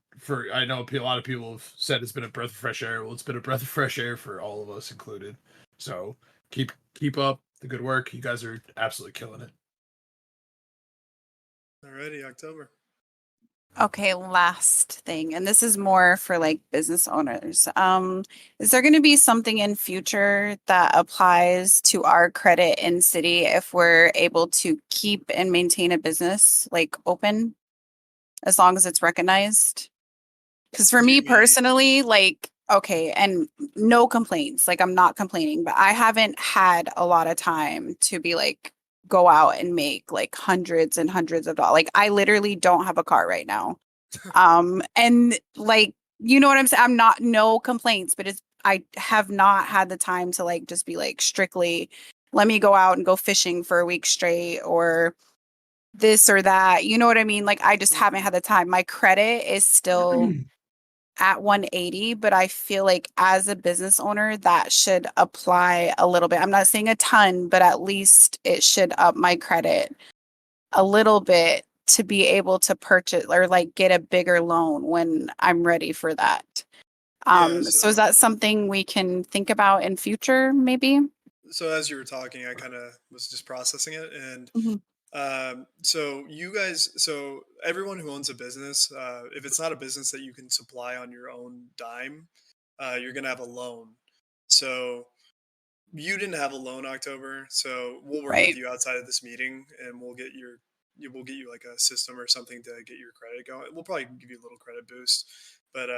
Speaker 4: I know a lot of people have said it's been a breath of fresh air. Well, it's been a breath of fresh air for all of us included. So keep up the good work. You guys are absolutely killing it.
Speaker 1: Alrighty, October.
Speaker 5: Okay, last thing, and this is more for like business owners. Is there going to be something in future that applies to our credit in city if we're able to keep and maintain a business like open, as long as it's recognized? Because for
Speaker 1: Do
Speaker 5: me
Speaker 1: you mean-
Speaker 5: personally, like, okay, and no complaints, like I'm not complaining, but I haven't had a lot of time to be like go out and make like hundreds and hundreds of dollars. Like I literally don't have a car right now. And like, you know what I'm saying? I'm not, no complaints, but I have not had the time to like just be like strictly let me go out and go fishing for a week straight or this or that. You know what I mean? Like I just haven't had the time. My credit is still at 180, but I feel like as a business owner, that should apply a little bit. I'm not saying a ton, but at least it should up my credit a little bit to be able to purchase or like get a bigger loan when I'm ready for that.
Speaker 1: Yeah,
Speaker 5: So is that something we can think about in future, maybe?
Speaker 1: So as you were talking, I kind of was just processing it, and
Speaker 5: Mhm.
Speaker 1: so everyone who owns a business, if it's not a business that you can supply on your own dime, you're gonna have a loan. So you didn't have a loan, October, so we'll work
Speaker 5: Right.
Speaker 1: with you outside of this meeting, and we'll get you like a system or something to get your credit going. We'll probably give you a little credit boost, but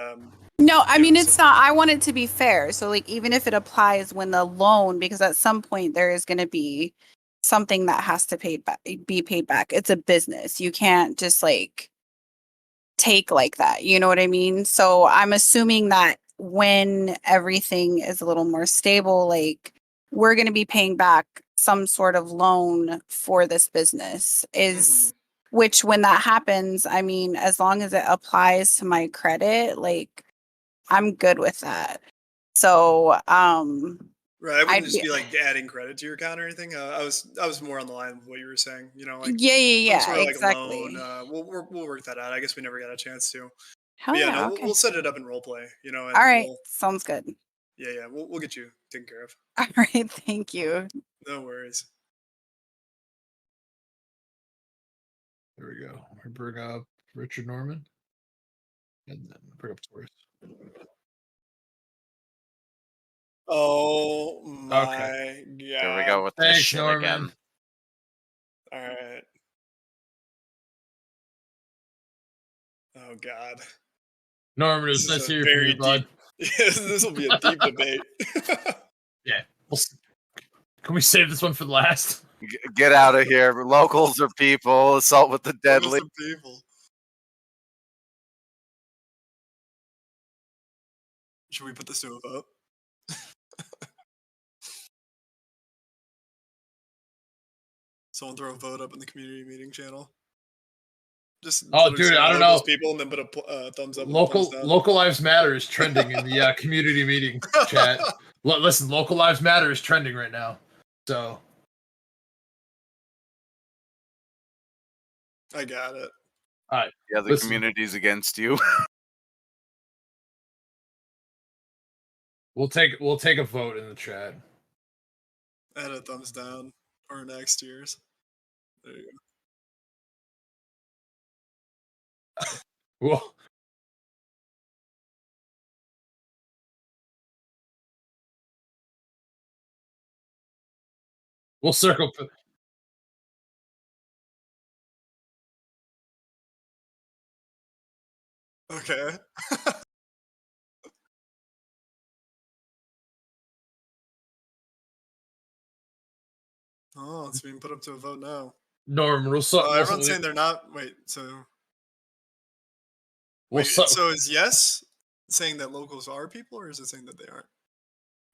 Speaker 5: No, I
Speaker 1: yeah,
Speaker 5: mean,
Speaker 1: so-
Speaker 5: it's not, I want it to be fair. So like, even if it applies when the loan, because at some point there is going to be something that has to be paid back. It's a business. You can't just like take like that. You know what I mean? So I'm assuming that when everything is a little more stable, like we're going to be paying back some sort of loan for this business is which when that happens, I mean, as long as it applies to my credit, like I'm good with that. So,
Speaker 1: right, I wouldn't
Speaker 5: I'd
Speaker 1: just
Speaker 5: be-
Speaker 1: be like adding credit to your account or anything. I was more on the line of what you were saying. Like
Speaker 5: yeah,
Speaker 1: some sort of like
Speaker 5: exactly.
Speaker 1: a loan. We'll work that out. I guess we never got a chance to.
Speaker 5: Hell
Speaker 1: But yeah,
Speaker 5: yeah,
Speaker 1: no,
Speaker 5: okay.
Speaker 1: we'll set it up in role play. And
Speaker 5: All right,
Speaker 1: we'll
Speaker 5: sounds good.
Speaker 1: yeah, we'll get you taken care of.
Speaker 5: All right, thank you.
Speaker 1: No worries.
Speaker 4: There we go. I bring up Richard Norman, and then bring up Taurus.
Speaker 1: Oh my god.
Speaker 2: Here we go with this
Speaker 4: Thanks,
Speaker 2: shit
Speaker 4: Norman.
Speaker 2: again.
Speaker 1: All right. Oh god.
Speaker 4: Norman, it
Speaker 1: This
Speaker 4: was
Speaker 1: is
Speaker 4: nice
Speaker 1: a
Speaker 4: to hear from
Speaker 1: very
Speaker 4: you, bud.
Speaker 1: deep. This will be a deep debate.
Speaker 4: Yeah. Can we save this one for the last?
Speaker 2: Get out of here. Locals are people. Assault with the deadly.
Speaker 1: Locals are people. Should we put this to a vote? Someone throw a vote up in the community meeting channel. Just
Speaker 4: Oh,
Speaker 1: literally
Speaker 4: dude,
Speaker 1: say
Speaker 4: I don't
Speaker 1: locals
Speaker 4: know.
Speaker 1: people and then put a thumbs up. And a thumbs down.
Speaker 4: Local Lives Matter is trending in the community meeting chat. Listen, Local Lives Matter is trending right now. So
Speaker 1: I got it.
Speaker 4: all right.
Speaker 2: Yeah, the
Speaker 4: Listen.
Speaker 2: community's against you.
Speaker 4: We'll take a vote in the chat.
Speaker 1: Add a thumbs down or next year's. There you go.
Speaker 4: Well, we'll circle.
Speaker 1: Okay. Oh, it's being put up to a vote now.
Speaker 4: Norm,
Speaker 1: Everyone's saying they're not. Wait, so. Wait, so is yes saying that locals are people, or is it saying that they aren't?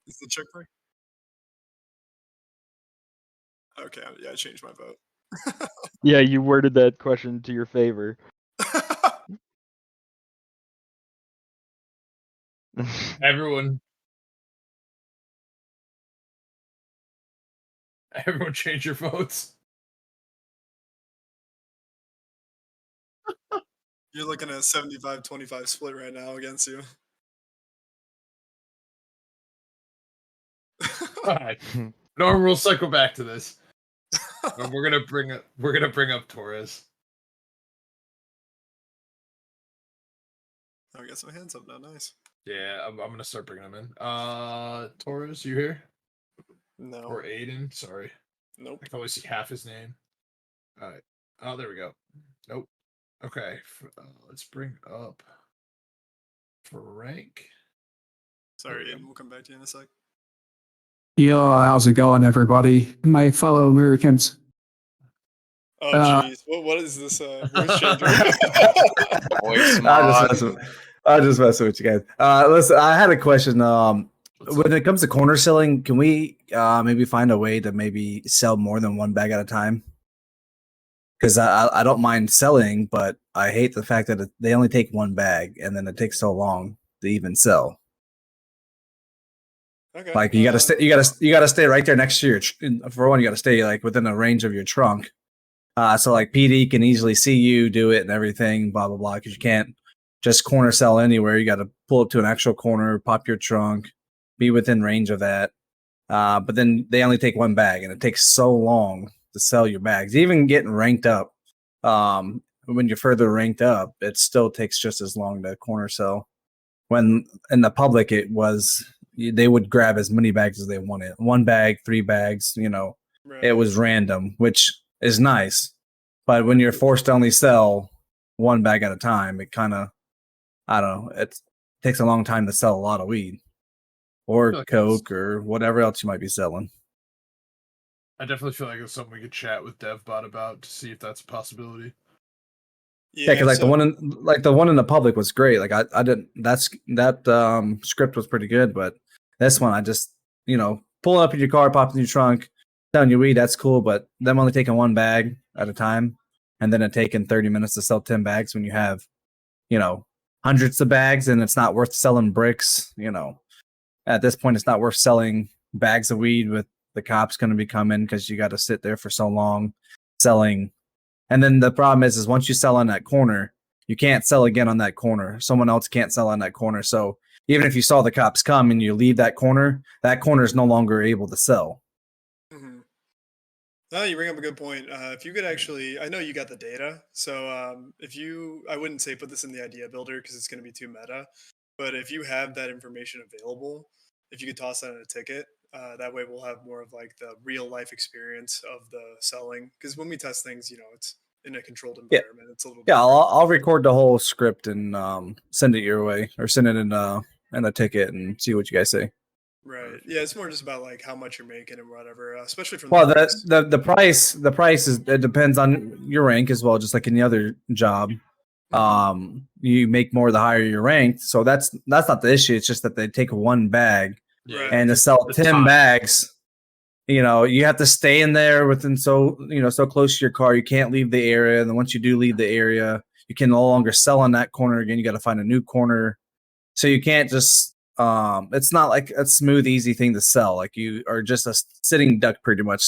Speaker 1: Is the check mark? Okay, yeah, I changed my vote.
Speaker 7: Yeah, you worded that question to your favor.
Speaker 4: Everyone change your votes.
Speaker 1: You're looking at a 75-25 split right now against you.
Speaker 4: All right. Norm, we'll cycle back to this. We're gonna bring up Torres.
Speaker 1: Oh, I got some hands up now. Nice.
Speaker 4: Yeah, I'm gonna start bringing them in. Torres, you here?
Speaker 1: No.
Speaker 4: Or Aiden? Sorry.
Speaker 1: Nope.
Speaker 4: I can only see half his name. All right. Oh, there we go. Nope. Okay. Let's bring up Frank.
Speaker 1: Sorry, Aiden. We'll come back to you in a sec.
Speaker 8: Yo, how's it going, everybody? My fellow Americans.
Speaker 1: Oh, jeez. What is this voice changer?
Speaker 2: Voice
Speaker 9: I'll just messing with you guys. Listen, I had a question. When it comes to corner selling, can we maybe find a way to maybe sell more than one bag at a time? Because I don't mind selling, but I hate the fact that they only take one bag and then it takes so long to even sell.
Speaker 1: Okay.
Speaker 9: Like you gotta stay right there next to your. For one, you gotta stay like within the range of your trunk. So like PD can easily see you do it and everything, blah blah blah. Because you can't just corner sell anywhere. You got to pull up to an actual corner, pop your trunk, be within range of that. But then they only take one bag, and it takes so long to sell your bags. Even getting ranked up, when you're further ranked up, it still takes just as long to corner sell. When in the public, it was they would grab as many bags as they wanted. 1 bag, 3 bags,
Speaker 1: Right.
Speaker 9: It was random, which is nice. But when you're forced to only sell 1 bag at a time, it kind of, I don't know, it takes a long time to sell a lot of weed or
Speaker 4: like
Speaker 9: coke or whatever else you might be selling.
Speaker 4: I definitely feel like it's something we could chat with DevBot about to see if that's a possibility.
Speaker 9: Yeah, because like the one in the public was great. Like I didn't that script was pretty good, but this one I just pulling up in your car, popping in your trunk, selling your weed. That's cool, but them only taking 1 bag at a time, and then it taking 30 minutes to sell 10 bags when you have hundreds of bags, and it's not worth selling bricks. At this point, it's not worth selling bags of weed with the cops going to be coming because you got to sit there for so long selling. And then the problem is once you sell on that corner, you can't sell again on that corner. Someone else can't sell on that corner. So even if you saw the cops come and you leave that corner is no longer able to sell.
Speaker 1: Mm-hmm. No, you bring up a good point. If you could actually, I know you got the data. So I wouldn't say put this in the idea builder because it's going to be too meta. But if you have that information available, if you could toss that in a ticket, that way we'll have more of like the real life experience of the selling. Because when we test things, it's in a controlled environment. It's a little
Speaker 9: yeah. I'll record the whole script and send it your way, or send it in a ticket and see what you guys say.
Speaker 1: Right. Yeah, it's more just about like how much you're making and whatever, especially from
Speaker 9: Well,
Speaker 1: the base.
Speaker 9: the price is, it depends on your rank as well, just like any other job. You make more the higher you're ranked, so that's not the issue. It's just that they take one bag,
Speaker 1: Right.
Speaker 9: and to sell
Speaker 4: the
Speaker 9: 10
Speaker 4: time.
Speaker 9: bags, you have to stay in there within so close to your car. You can't leave the area, and then once you do leave the area, you can no longer sell on that corner again. You got to find a new corner, so you can't just. It's not like a smooth, easy thing to sell. Like you are just a sitting duck, pretty much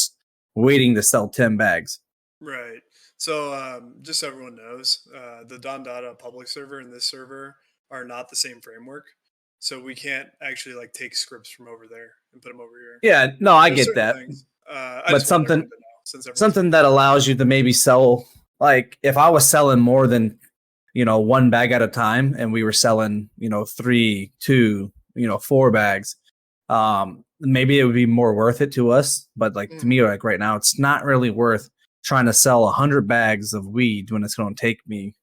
Speaker 9: waiting to sell 10 bags.
Speaker 1: Right. So just so everyone knows, the Don Dada public server and this server are not the same framework. So we can't actually like take scripts from over there and put them over here.
Speaker 9: Yeah, no, I
Speaker 1: There's
Speaker 9: get
Speaker 1: certain
Speaker 9: that.
Speaker 1: things, I
Speaker 9: But
Speaker 1: just want
Speaker 9: something
Speaker 1: everyone to know, since everyone's
Speaker 9: something that allows you to maybe sell, like if I was selling more than one bag at a time, and we were selling 3, 2, 4 bags, maybe it would be more worth it to us. But like to me, like right now, it's not really worth trying to sell 100 bags of weed when it's going to take me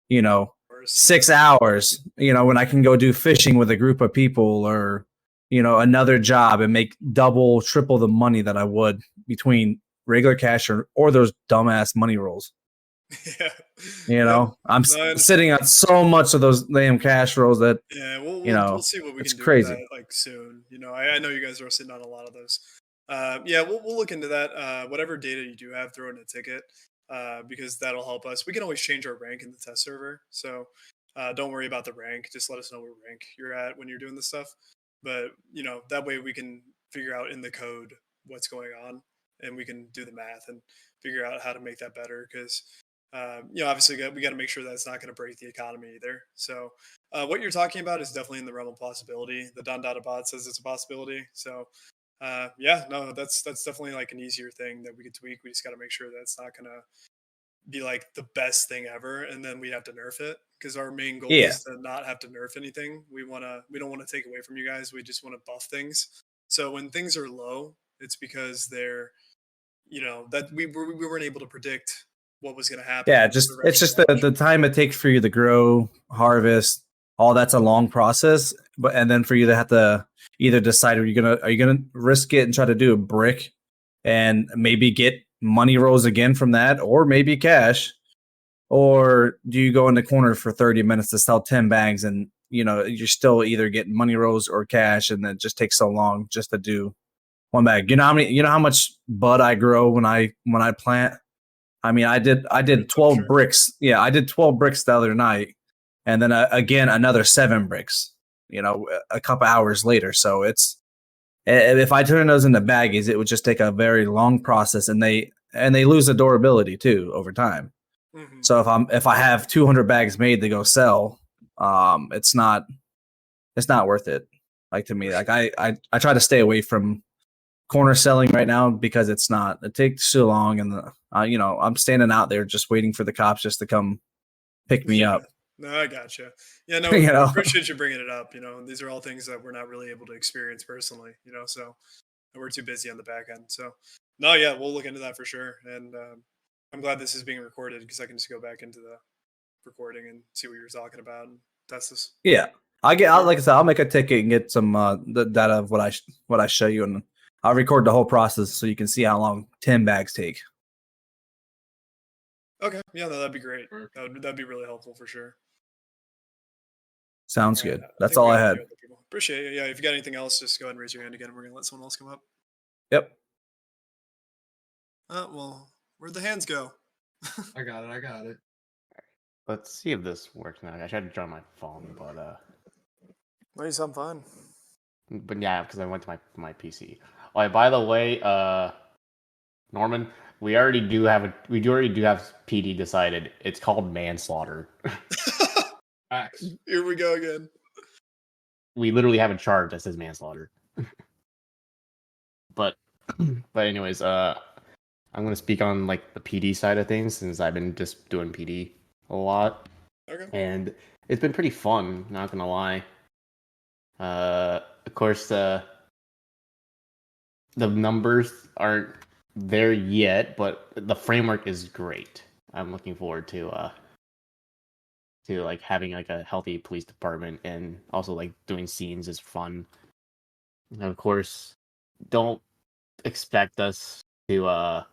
Speaker 9: 6 hours, when I can go do fishing with a group of people, or another job, and make double, triple the money that I would between regular cash or those dumbass money rolls.
Speaker 1: Yeah.
Speaker 9: I'm
Speaker 1: No, I understand.
Speaker 9: sitting on so much of those damn cash rolls that
Speaker 1: Yeah, we'll see what we
Speaker 9: it's
Speaker 1: can do
Speaker 9: crazy.
Speaker 1: with that like soon. I know you guys are sitting on a lot of those. Yeah, we'll look into that. Whatever data you do have, throw in a ticket, because that'll help us. We can always change our rank in the test server, so don't worry about the rank. Just let us know what rank you're at when you're doing this stuff. But that way we can figure out in the code what's going on, and we can do the math and figure out how to make that better. Because obviously we got to make sure that it's not going to break the economy either. So what you're talking about is definitely in the realm of possibility. The Don Dada bot says it's a possibility. So yeah, no, that's definitely like an easier thing that we could tweak. We just got to make sure that it's not going to be like the best thing ever, and then we have to nerf it, because our main goal
Speaker 9: Yeah.
Speaker 1: is to not have to nerf anything. We don't want to take away from you guys. We just want to buff things. So when things are low, it's because they're that we weren't able to predict what was going to happen.
Speaker 9: Yeah,
Speaker 1: with the
Speaker 9: it's just
Speaker 1: direction
Speaker 9: the time it takes for you to grow, harvest, all that's a long process. And then for you to have to either decide, are you gonna risk it and try to do a brick and maybe get money rolls again from that, or maybe cash, or do you go in the corner for 30 minutes to sell 10 bags, and you're still either getting money rolls or cash, and then it just takes so long just to do one bag. You know how much bud I grow when I plant? I mean, I did 12 bricks. Yeah, I did 12 bricks the other night, and then again another 7 bricks. A couple hours later. So if I turn those into baggies, it would just take a very long process, and they lose the durability too over time.
Speaker 1: Mhm.
Speaker 9: So if I have 200 bags made to go sell, it's not worth it. Like to me, like I try to stay away from corner selling right now, because it takes too long, and I'm standing out there just waiting for the cops just to come pick me
Speaker 1: Yeah.
Speaker 9: up.
Speaker 1: No, I gotcha. Yeah, no,
Speaker 9: You know?
Speaker 1: I appreciate you bringing it up. These are all things that we're not really able to experience personally. So we're too busy on the back end. So no, yeah, we'll look into that for sure. And I'm glad this is being recorded, because I can just go back into the recording and see what you're talking about and test this.
Speaker 9: Yeah, like I said, I'll make a ticket and get some the data of what I show you, and I'll record the whole process so you can see how long 10 bags take.
Speaker 1: Okay, yeah, no, that'd be great. That'd be really helpful for sure.
Speaker 9: Sounds
Speaker 1: All right,
Speaker 9: good.
Speaker 1: I
Speaker 9: That's
Speaker 1: think we
Speaker 9: all I
Speaker 1: got a
Speaker 9: had.
Speaker 1: few other people. Appreciate it. Yeah, if you got anything else, just go ahead and raise your hand again. We're gonna let someone else come up.
Speaker 9: Yep.
Speaker 1: Well, where'd the hands go?
Speaker 4: I got it.
Speaker 10: Let's see if this works now. I tried to join my phone, but
Speaker 1: Well, you sound fine.
Speaker 10: yeah, because I went to my PC. Oh, by the way, Norman, we already do have PD decided. It's called manslaughter.
Speaker 4: Facts.
Speaker 1: Here we go again.
Speaker 10: We literally have a charge that says manslaughter. But anyways, I'm gonna speak on like the PD side of things, since I've been just doing PD a lot.
Speaker 1: Okay.
Speaker 10: And it's been pretty fun, not gonna lie. Of course, the numbers aren't there yet, but the framework is great. I'm looking forward to like having like a healthy police department, and also like doing scenes is fun. And of course, don't expect us to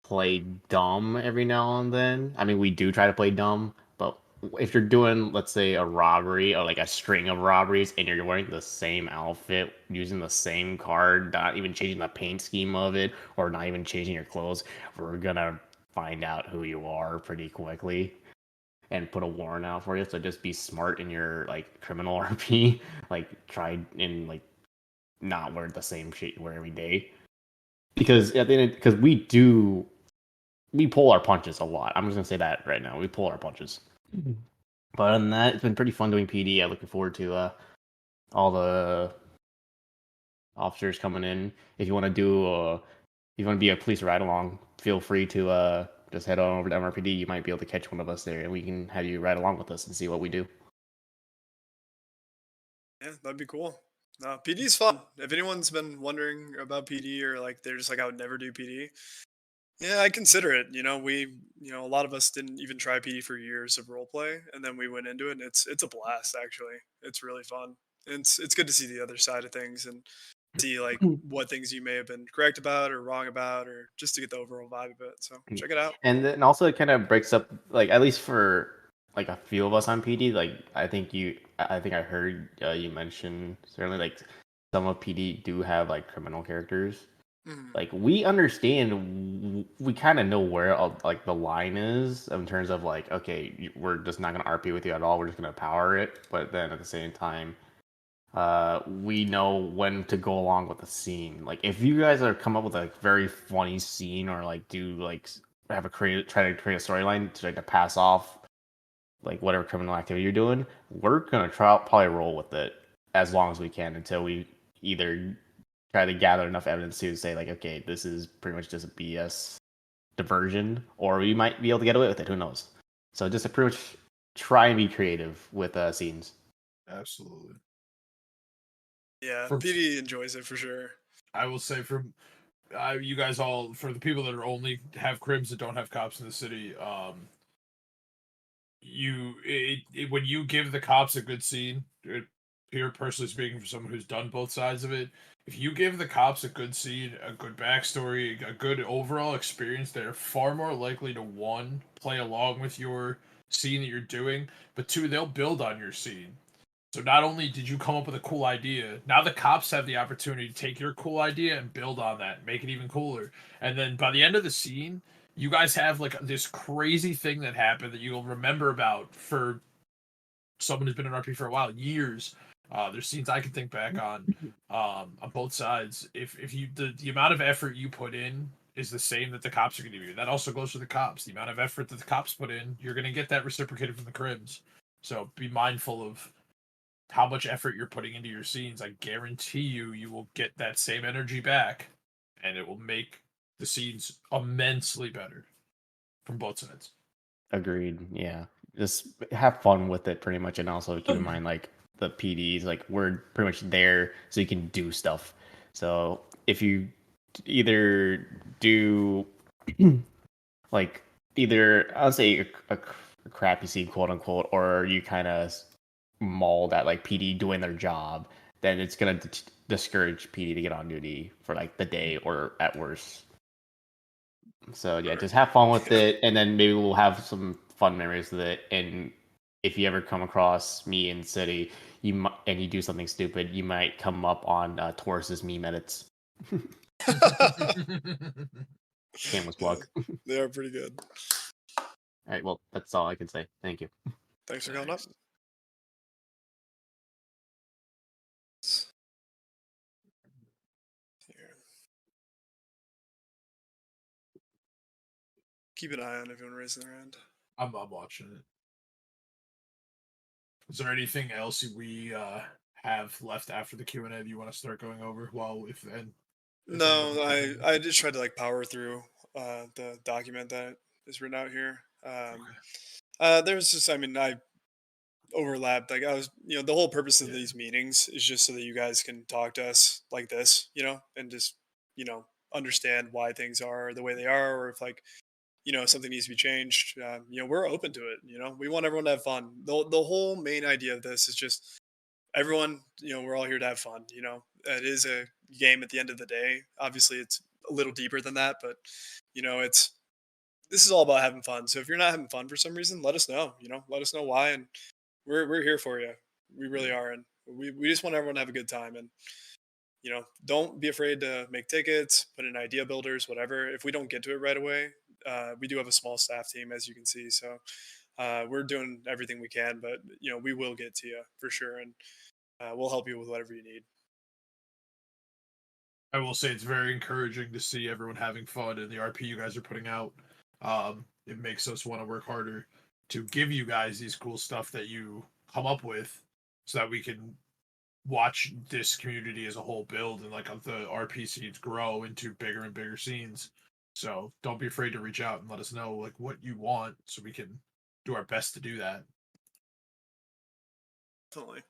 Speaker 10: play dumb every now and then. I mean, we do try to play dumb, but if you're doing, let's say, a robbery or like a string of robberies and you're wearing the same outfit, using the same card, not even changing the paint scheme of it, or not even changing your clothes, we're gonna find out who you are pretty quickly and put a warrant out for you. So just be smart in your like criminal RP. Like try and like not wear the same shit you wear every day. Because at the end, because we pull our punches a lot. I'm just gonna say that right now. We pull our punches. But other than that, it's been pretty fun doing PD. I'm looking forward to all the officers coming in. If you want to if you want to be a police ride along, feel free to just head on over to MRPD. You might be able to catch one of us there, and we can have you ride along with us and see what we do.
Speaker 1: Yeah, that'd be cool. No, PD's fun. If anyone's been wondering about PD or like they're just like I would never do PD, yeah, I consider it. A lot of us didn't even try PD for years of role play, and then we went into it, and it's a blast. Actually, it's really fun. It's good to see the other side of things and see like what things you may have been correct about or wrong about, or just to get the overall vibe of it. So check it out.
Speaker 10: And then also it kind of breaks up, like at least for like a few of us on PD. Like I think I heard you mention certainly like some of PD do have like criminal characters.
Speaker 1: Mhm.
Speaker 10: Like we understand, we kind of know where like the line is in terms of like, okay, we're just not gonna RP with you at all. We're just gonna power it. But then at the same time, we know when to go along with the scene. Like if you guys are come up with a very funny scene or like do like try to create a storyline to like to pass off like whatever criminal activity you're doing, we're gonna probably roll with it as long as we can until we either try to gather enough evidence to say like, okay, this is pretty much just a BS diversion, or we might be able to get away with it. Who knows? So just to pretty much try and be creative with scenes.
Speaker 4: Absolutely.
Speaker 1: Yeah,
Speaker 4: For-
Speaker 1: PD enjoys it for sure.
Speaker 4: I will say from you guys all, for the people that are only have crims that don't have cops in the city, when you give the cops a good scene, here personally speaking, for someone who's done both sides of it, if you give the cops a good scene, a good backstory, a good overall experience, they're far more likely to, one, play along with your scene that you're doing, but two, they'll build on your scene. So not only did you come up with a cool idea, now the cops have the opportunity to take your cool idea and build on that, make it even cooler. And then by the end of the scene, you guys have like this crazy thing that happened that you'll remember about for someone who's been in RP for a while, years. There's scenes I can think back on both sides. If you the amount of effort you put in is the same that the cops are going to give you. That also goes for the cops. The amount of effort that the cops put in, you're going to get that reciprocated from the crims. So be mindful of how much effort you're putting into your scenes. I guarantee you will get that same energy back, and it will make the scenes immensely better from both sides.
Speaker 10: Agreed. Yeah. Just have fun with it pretty much, and also keep in mind like the PDs, like we're pretty much there so you can do stuff. So if you either do like either I'll say a crappy scene, quote unquote, or you kind of maul that like PD doing their job, then it's gonna discourage PD to get on duty for like the day or at worst. So yeah, just have fun with it, and then maybe we'll have some fun memories with it. And if you ever come across me in city, and you do something stupid, you might come up on Taurus's meme edits. Shameless plug.
Speaker 1: They are pretty good.
Speaker 10: All right, well, that's all I can say. Thank you.
Speaker 1: Thanks for coming up. Here. Keep an eye on everyone raising their hand.
Speaker 4: I'm watching it. Is there anything else we have left after the Q&A that you want to start going over? Well, if then.
Speaker 1: No, I just tried to like power through the document that is written out here. There's just, I overlapped. Like I was, the whole purpose of these meetings is just so that you guys can talk to us like this, and just, understand why things are the way they are, or if like, something needs to be changed. We're open to it. We want everyone to have fun. The whole main idea of this is just everyone, we're all here to have fun. It is a game at the end of the day. Obviously, it's a little deeper than that, but it's this is all about having fun. So if you're not having fun for some reason, let us know. Let us know why, and we're here for you. We really are, and we just want everyone to have a good time. And don't be afraid to make tickets, put in idea builders, whatever. If we don't get to it right away, we do have a small staff team, as you can see. So we're doing everything we can, but we will get to you for sure, and we'll help you with whatever you need.
Speaker 4: I will say it's very encouraging to see everyone having fun and the RP you guys are putting out. It makes us want to work harder to give you guys these cool stuff that you come up with, so that we can watch this community as a whole build and like the RP scenes grow into bigger and bigger scenes. So don't be afraid to reach out and let us know like what you want, so we can do our best to do that.
Speaker 1: Definitely.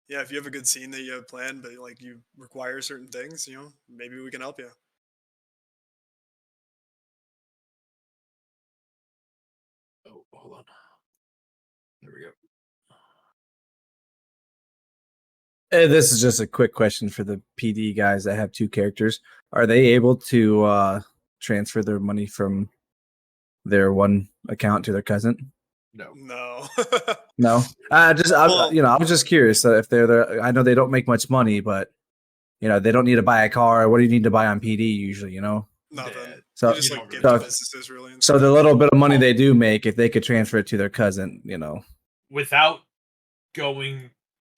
Speaker 1: Yeah, if you have a good scene that you have planned, but like you require certain things, maybe we can help you.
Speaker 4: Oh, hold on. There we go.
Speaker 9: This is just a quick question for the PD guys that have 2 characters. Are they able to transfer their money from their one account to their cousin?
Speaker 4: No.
Speaker 1: No.
Speaker 9: I was just curious if they're there. I know they don't make much money, but they don't need to buy a car. What do you need to buy on PD usually?
Speaker 1: Nothing.
Speaker 9: So-
Speaker 1: You just
Speaker 4: You
Speaker 1: like
Speaker 4: don't
Speaker 1: give
Speaker 4: really-
Speaker 1: to businesses really. And
Speaker 9: So
Speaker 1: stuff.
Speaker 9: the little bit of money they do make, if they could transfer it to their cousin,
Speaker 4: Without going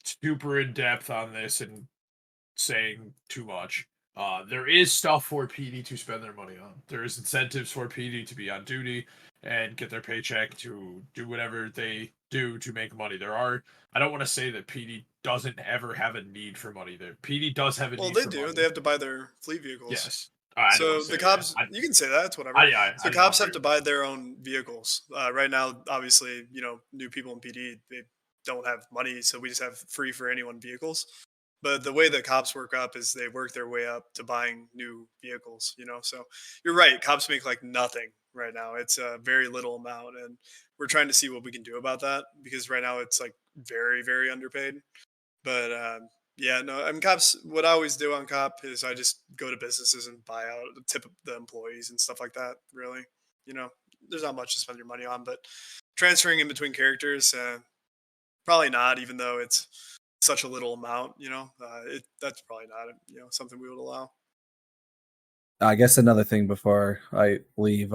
Speaker 4: super in depth on this and saying too much, there is stuff for PD to spend their money on. There is incentives for PD to be on duty and get their paycheck to do whatever they do to make money. I don't want to say that PD doesn't ever have a need for money. There, PD does have a
Speaker 1: Well,
Speaker 4: need
Speaker 1: they
Speaker 4: for
Speaker 1: do.
Speaker 4: money.
Speaker 1: They have to buy their fleet vehicles.
Speaker 4: Yes. I don't
Speaker 1: So
Speaker 4: wanna say
Speaker 1: the cops,
Speaker 4: that.
Speaker 1: you can say that. It's whatever. So
Speaker 4: I
Speaker 1: cops
Speaker 4: don't
Speaker 1: have to buy their own vehicles. Right now, obviously, new people in PD, they don't have money, so we just have free for anyone vehicles. But the way that cops work up is they work their way up to buying new vehicles. So you're right. Cops make like nothing right now. It's a very little amount, and we're trying to see what we can do about that because right now it's like very, very underpaid. But yeah, no, I mean, cops. What I always do on cop is I just go to businesses and buy out, tip the employees and stuff like that. Really, there's not much to spend your money on, but transferring in between characters, probably not. Even though it's such a little amount, that's probably not, something we would allow.
Speaker 9: I guess another thing before I leave,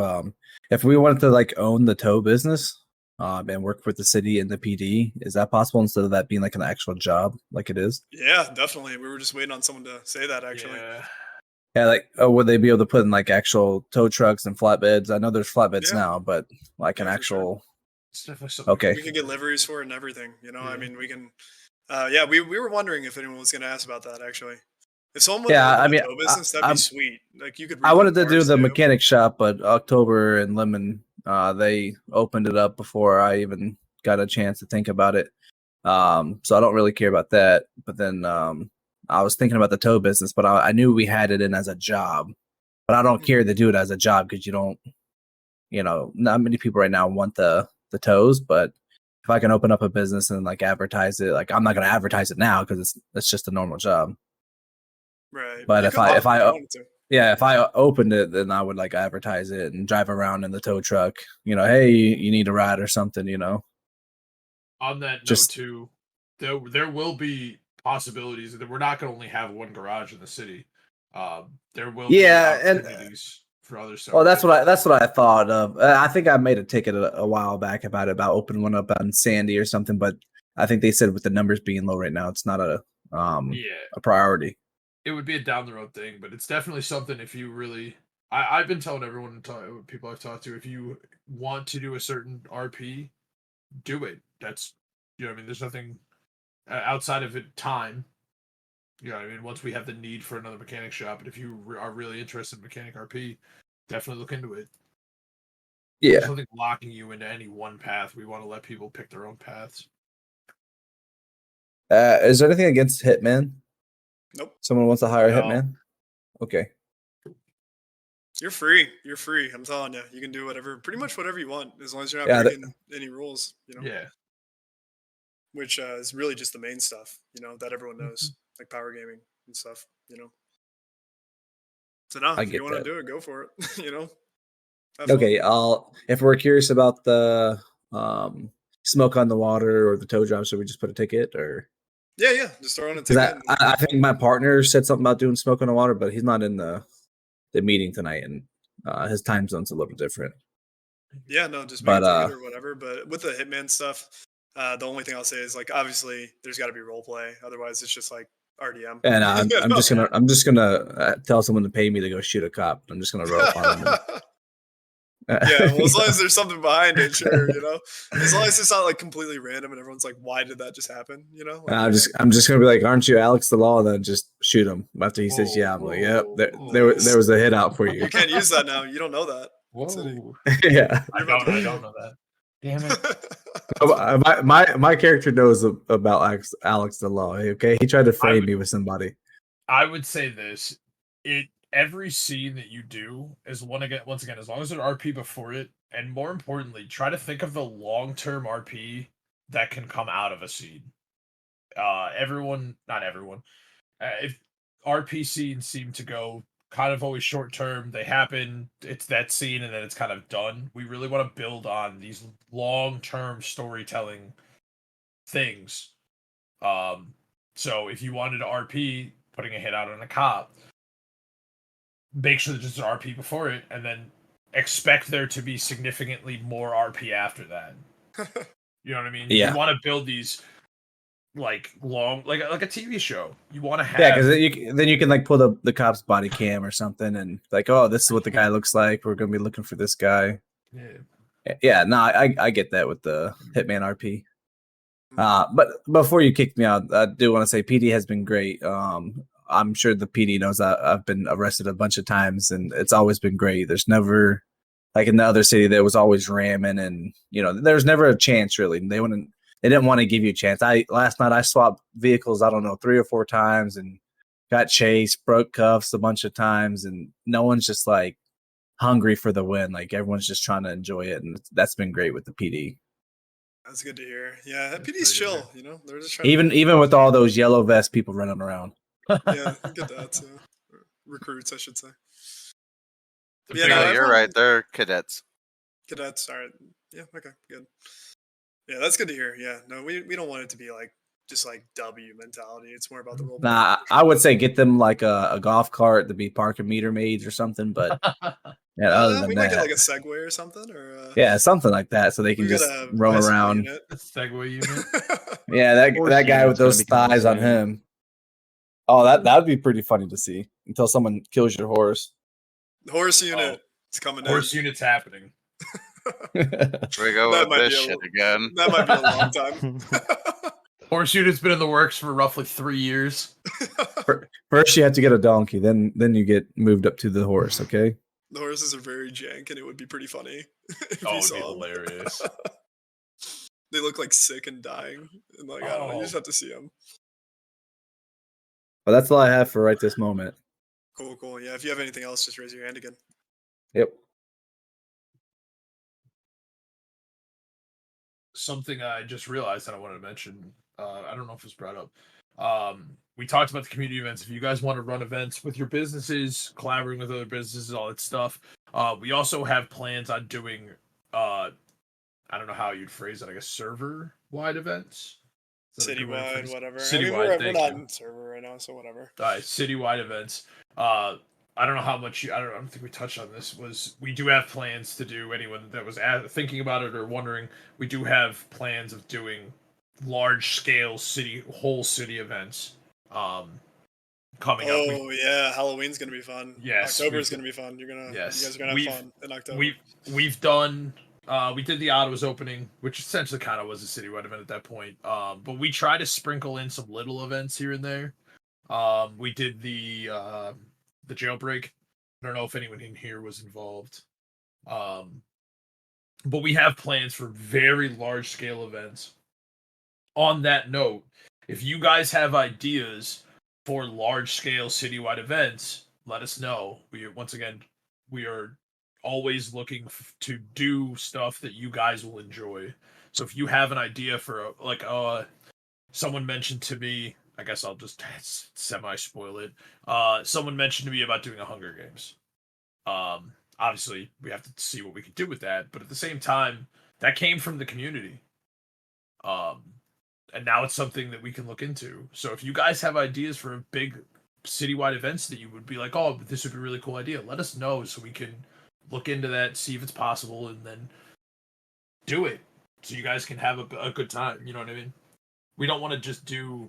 Speaker 9: if we wanted to like own the tow business, and work with the city and the PD, is that possible instead of that being like an actual job, like it is?
Speaker 1: Yeah, definitely. We were just waiting on someone to say that actually.
Speaker 9: Yeah, like would they be able to put in like actual tow trucks and flatbeds? I know there's flatbeds
Speaker 1: Yeah.
Speaker 9: now, but like an
Speaker 1: Yeah, for sure.
Speaker 9: actual.
Speaker 4: It's definitely something.
Speaker 9: Okay.
Speaker 1: We could get liveries for it and everything. I
Speaker 4: Yeah.
Speaker 1: mean, we can. Yeah, we were wondering if anyone was going to ask about that actually. If someone
Speaker 9: Yeah,
Speaker 1: opened
Speaker 9: I mean,
Speaker 1: a tow business, that'd be sweet. Like you could.
Speaker 9: I wanted to
Speaker 1: rebuild
Speaker 9: do
Speaker 1: cars
Speaker 9: the
Speaker 1: too.
Speaker 9: mechanic shop, but October and Lemon, they opened it up before I even got a chance to think about it. So I don't really care about that. But then I was thinking about the tow business, but I knew we had it in as a job. But I don't care to do it as a job because you don't, not many people right now want the tows. But if I can open up a business and like advertise it, like I'm not going to advertise it now because it's just a normal job.
Speaker 1: Right.
Speaker 9: But
Speaker 1: You
Speaker 9: if
Speaker 1: could
Speaker 9: if I opened it, then I would like advertise it and drive around in the tow truck. Hey, you need a ride or something.
Speaker 4: On that
Speaker 9: Just-
Speaker 4: note too, there will be possibilities that we're not going to only have one garage in the city. There will be opportunities for other stuff.
Speaker 9: Well, that's what I thought of. I think I made a ticket a while back about opening one up on Sandy or something, but I think they said with the numbers being low right now, it's not a priority.
Speaker 4: It would be a down the road thing, but it's definitely something if you really. I've been telling everyone, people I've talked to, if you want to do a certain RP, do it. That's, I mean, there's nothing outside of it. Time. I mean, once we have the need for another mechanic shop, and if you are really interested in mechanic RP, definitely look into it.
Speaker 9: Yeah.
Speaker 4: There's nothing locking you into any one path. We want to let people pick their own paths.
Speaker 9: Is there anything against Hitman?
Speaker 1: Nope.
Speaker 9: Someone wants to hire
Speaker 4: No.
Speaker 9: Hitman? Okay.
Speaker 1: You're free. You're free. I'm telling you, you can do pretty much whatever you want, as long as you're not
Speaker 9: Yeah,
Speaker 1: breaking any rules.
Speaker 4: Yeah.
Speaker 1: which is really just the main stuff, that everyone knows, like power gaming and stuff. So now,
Speaker 9: I
Speaker 1: if you
Speaker 9: get
Speaker 1: want to
Speaker 9: that.
Speaker 1: do it, go for it. Have fun.
Speaker 9: Okay, if we're curious about the smoke on the water or the toe drop, should we just put a ticket or?
Speaker 1: Yeah, just throw on a
Speaker 9: Because
Speaker 1: ticket.
Speaker 9: I think my partner said something about doing smoke on the water, but he's not in the meeting tonight, and his time zone's a little different.
Speaker 1: Yeah, no, just make
Speaker 9: But
Speaker 1: a ticket or whatever. But with the Hitman stuff, the only thing I'll say is like obviously there's got to be role play. Otherwise, it's just like RDM.
Speaker 9: and I'm just gonna tell someone to pay me to go shoot a cop. I'm just gonna roll up on them.
Speaker 1: Yeah, well, as long as there's something behind it, sure, as long as it's not like completely random and everyone's like, "Why did that just happen?" Like,
Speaker 9: I'm just gonna be like, "Aren't you Alex the Law?" And then just shoot him after he says, "Yeah." I'm like, "Yep, there was a hit out for you."
Speaker 1: You can't use that now. You don't know that.
Speaker 4: Whoa.
Speaker 9: Yeah,
Speaker 4: I don't know that. Damn
Speaker 9: it. my character knows about Alex the Law. Okay, he tried to frame me with somebody.
Speaker 4: I would say this: every scene that you do is once again, as long as there's RP before it, and more importantly, try to think of the long-term RP that can come out of a scene. Not everyone. If RP scenes seem to go kind of always short term, they happen, it's that scene, and then it's kind of done. We really want to build on these long-term storytelling things. So if you wanted to RP, putting a hit out on a cop, make sure that there's an RP before it, and then expect there to be significantly more RP after that. You know what I mean?
Speaker 9: Yeah.
Speaker 4: You want to build these like long, like a TV show. You want to have
Speaker 9: because then you can like pull the cop's body cam or something, and like, oh, this is what the guy looks like. We're gonna be looking for this guy. Yeah. No, I get that with the Hitman RP. But before you kick me out, I do want to say PD has been great. I'm sure the PD knows I've been arrested a bunch of times, and it's always been great. There's never, like in the other city, there was always ramming, and there's never a chance really. They didn't want to give you a chance. Last night I swapped vehicles, I don't know, 3 or 4 times, and got chased, broke cuffs a bunch of times, and no one's just like hungry for the win. Like everyone's just trying to enjoy it, and that's been great with the PD.
Speaker 1: That's good to hear. Yeah, PD's chill. They're just trying.
Speaker 9: Even with all those yellow vest people running around.
Speaker 1: Yeah, get that too. Recruits, I should say.
Speaker 11: Yeah, no, you're right. They're cadets.
Speaker 1: Cadets, all right. Yeah, okay, good. Yeah, that's good to hear. Yeah, no, we don't want it to be like just like W mentality. It's more about the role.
Speaker 9: Nah, I would say get them like a golf cart to be parking meter maids or something. But yeah, other than
Speaker 1: we
Speaker 9: that,
Speaker 1: might get like a Segway or something, or
Speaker 9: yeah, something like that, so they can just roam around.
Speaker 4: A Segway unit.
Speaker 9: Yeah, that guy with those thighs on him. Oh, that'd be pretty funny to see until someone kills your horse.
Speaker 1: The horse unit, it's coming.
Speaker 4: Horse unit's happening.
Speaker 11: Here we go with this shit again.
Speaker 1: That might be a long time.
Speaker 4: Horse unit's been in the works for roughly 3 years.
Speaker 9: First, you have to get a donkey, then you get moved up to the horse. Okay.
Speaker 1: The horses are very jank, and it would be pretty funny.
Speaker 4: It would be hilarious.
Speaker 1: They look like sick and dying, and like I don't know, you just have to see them.
Speaker 9: Well, that's all I have for right this moment.
Speaker 1: Cool. Yeah, if you have anything else, just raise your hand again.
Speaker 9: Yep.
Speaker 4: Something I just realized that I wanted to mention. I don't know if it was brought up. We talked about the community events. If you guys want to run events with your businesses, collaborating with other businesses, all that stuff, we also have plans on doing, I don't know how you'd phrase it, I guess server-wide events?
Speaker 1: Citywide, whatever.
Speaker 4: Citywide,
Speaker 1: we're not in server right now, so whatever.
Speaker 4: Citywide events. I don't know how much I don't think we touched on this. We do have plans to do, anyone that was thinking about it or wondering, we do have plans of doing large-scale whole city events coming up.
Speaker 1: Oh yeah, Halloween's gonna be fun.
Speaker 4: Yes,
Speaker 1: October's gonna be fun. You guys are gonna have fun in October.
Speaker 4: We've done. We did the Ottawa's opening, which essentially kind of was a citywide event at that point. But we try to sprinkle in some little events here and there. We did the jailbreak. I don't know if anyone in here was involved. But we have plans for very large scale events. On that note, if you guys have ideas for large scale citywide events, let us know. We are always looking to do stuff that you guys will enjoy. So if you have an idea for someone mentioned to me, I guess I'll just semi-spoil it. Someone mentioned to me about doing a Hunger Games. Obviously, we have to see what we can do with that, but at the same time, that came from the community. And now it's something that we can look into. So if you guys have ideas for big citywide events that you would be like, oh, this would be a really cool idea, let us know so we can look into that, see if it's possible, and then do it so you guys can have a good time. You know what I mean? We don't want to just do.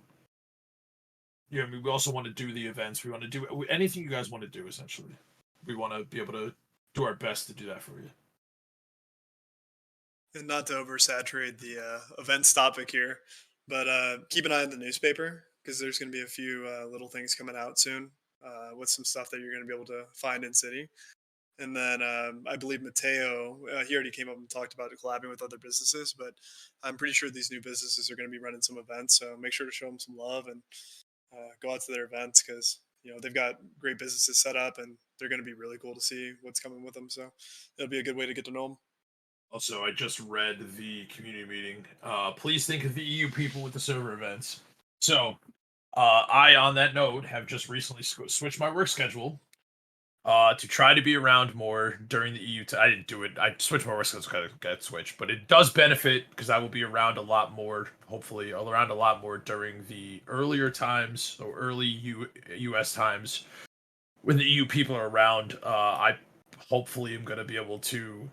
Speaker 4: You know, we also want to do the events. We want to do anything you guys want to do. Essentially, we want to be able to do our best to do that for you.
Speaker 1: And not to oversaturate the events topic here, but keep an eye on the newspaper because there's going to be a few little things coming out soon with some stuff that you're going to be able to find in city. And then I believe Mateo, he already came up and talked about collabing with other businesses, but I'm pretty sure these new businesses are going to be running some events. So make sure to show them some love and go out to their events because they've got great businesses set up and they're going to be really cool to see what's coming with them. So it'll be a good way to get to know them.
Speaker 4: Also, I just read the community meeting. Please think of the EU people with the server events. So, I, on that note, have just recently switched my work schedule to try to be around more during the EU. I didn't do it. I switched my work schedule because I got switched, but it does benefit because I will be around a lot more. Hopefully, around a lot more during the earlier times or early US times when the EU people are around. I hopefully am going to be able to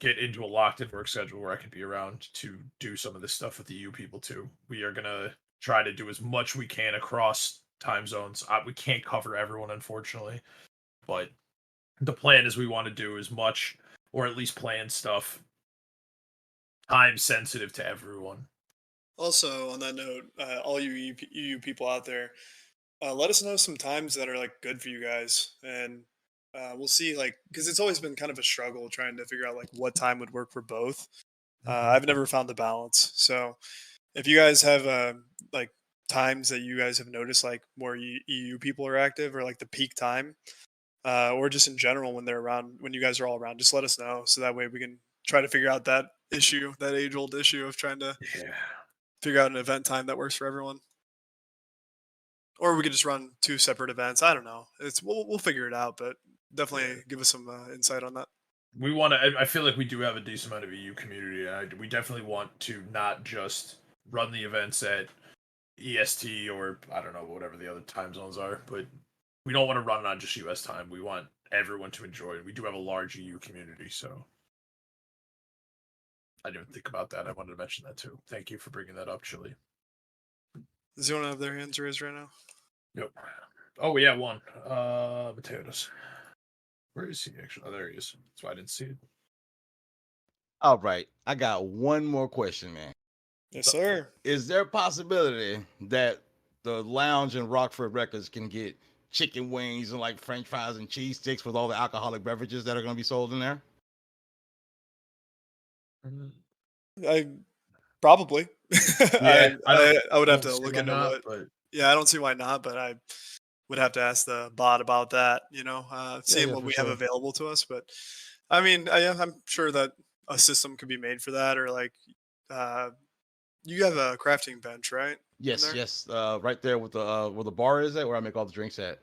Speaker 4: get into a locked-in work schedule where I can be around to do some of this stuff with the EU people too. We are gonna try to do as much we can across time zones. We can't cover everyone, unfortunately, but the plan is we want to do as much, or at least plan stuff, time sensitive to everyone.
Speaker 1: Also, on that note, all you EU people out there, let us know some times that are like good for you guys, and we'll see. Like, because it's always been kind of a struggle trying to figure out like what time would work for both. I've never found the balance. So, if you guys have like times that you guys have noticed like more EU people are active, or like the peak time, or just in general when they're around, when you guys are all around, just let us know so that way we can try to figure out that issue, that age-old issue of trying to figure out an event time that works for everyone. Or we could just run two separate events. I don't know. We'll figure it out, but definitely give us some insight on that.
Speaker 4: We want to. I feel like we do have a decent amount of EU community. We definitely want to not just run the events at EST or I don't know whatever the other time zones are, but we don't want to run it on just US time. We want everyone to enjoy it. We do have a large EU community, so I didn't think about that. I wanted to mention that too. Thank you for bringing that up, Chili.
Speaker 1: Does anyone have their hands raised right now?
Speaker 4: Nope. Oh yeah, one. Mateo does. Where is he actually? Oh, there he is. That's why I didn't see it.
Speaker 3: All right, I got one more question, man.
Speaker 1: Yes, sir.
Speaker 3: Is there a possibility that the lounge in Rockford Records can get chicken wings and like French fries and cheese sticks with all the alcoholic beverages that are going to be sold in there?
Speaker 1: I probably.
Speaker 4: Yeah,
Speaker 1: I would have
Speaker 4: don't
Speaker 1: to
Speaker 4: see
Speaker 1: look
Speaker 4: why
Speaker 1: into
Speaker 4: not,
Speaker 1: what.
Speaker 4: but
Speaker 1: Yeah, I don't see why not, but I would have to ask the bot about that. Seeing
Speaker 3: yeah,
Speaker 1: what
Speaker 3: for
Speaker 1: we have
Speaker 3: sure.
Speaker 1: available to us. But I mean, I'm sure that a system could be made for that, or like, you have a crafting bench, right?
Speaker 3: Yes,
Speaker 1: there?
Speaker 3: yes. Right there with the where the bar is at, where I make all the drinks at.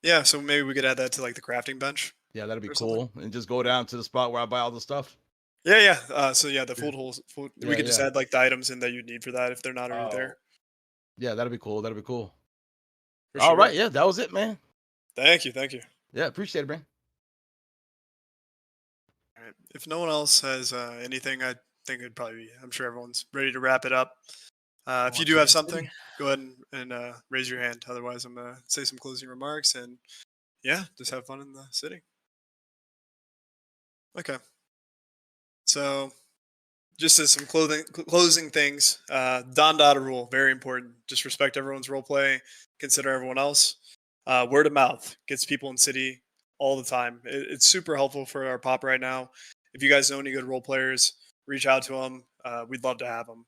Speaker 1: Yeah, so maybe we could add that to like the crafting bench.
Speaker 3: Yeah, that'd be
Speaker 1: or something.
Speaker 3: cool. And just go down to the spot where I buy all the stuff.
Speaker 1: Yeah, yeah. So yeah, the food holes. We
Speaker 3: Yeah,
Speaker 1: could just
Speaker 3: yeah.
Speaker 1: add like the items in that you'd need for that if they're not already
Speaker 4: Oh,
Speaker 1: there.
Speaker 3: Yeah, that'd be cool. That'd be cool.
Speaker 1: For
Speaker 3: All
Speaker 1: sure.
Speaker 3: right, yeah, that was it, man.
Speaker 1: Thank you, thank you.
Speaker 3: Yeah, appreciate it, man.
Speaker 1: All right. If no one else has anything, I think it'd probably be. I'm sure everyone's ready to wrap it up. If you do have something, go ahead and raise your hand. Otherwise, I'm gonna say some closing remarks and yeah, just have fun in the city. Okay. So, just as some closing things, Don Dada rule, very important. Just respect everyone's role play, consider everyone else. Word of mouth gets people in city all the time. It's super helpful for our pop right now. If you guys know any good role players, reach out to them. We'd love to have them.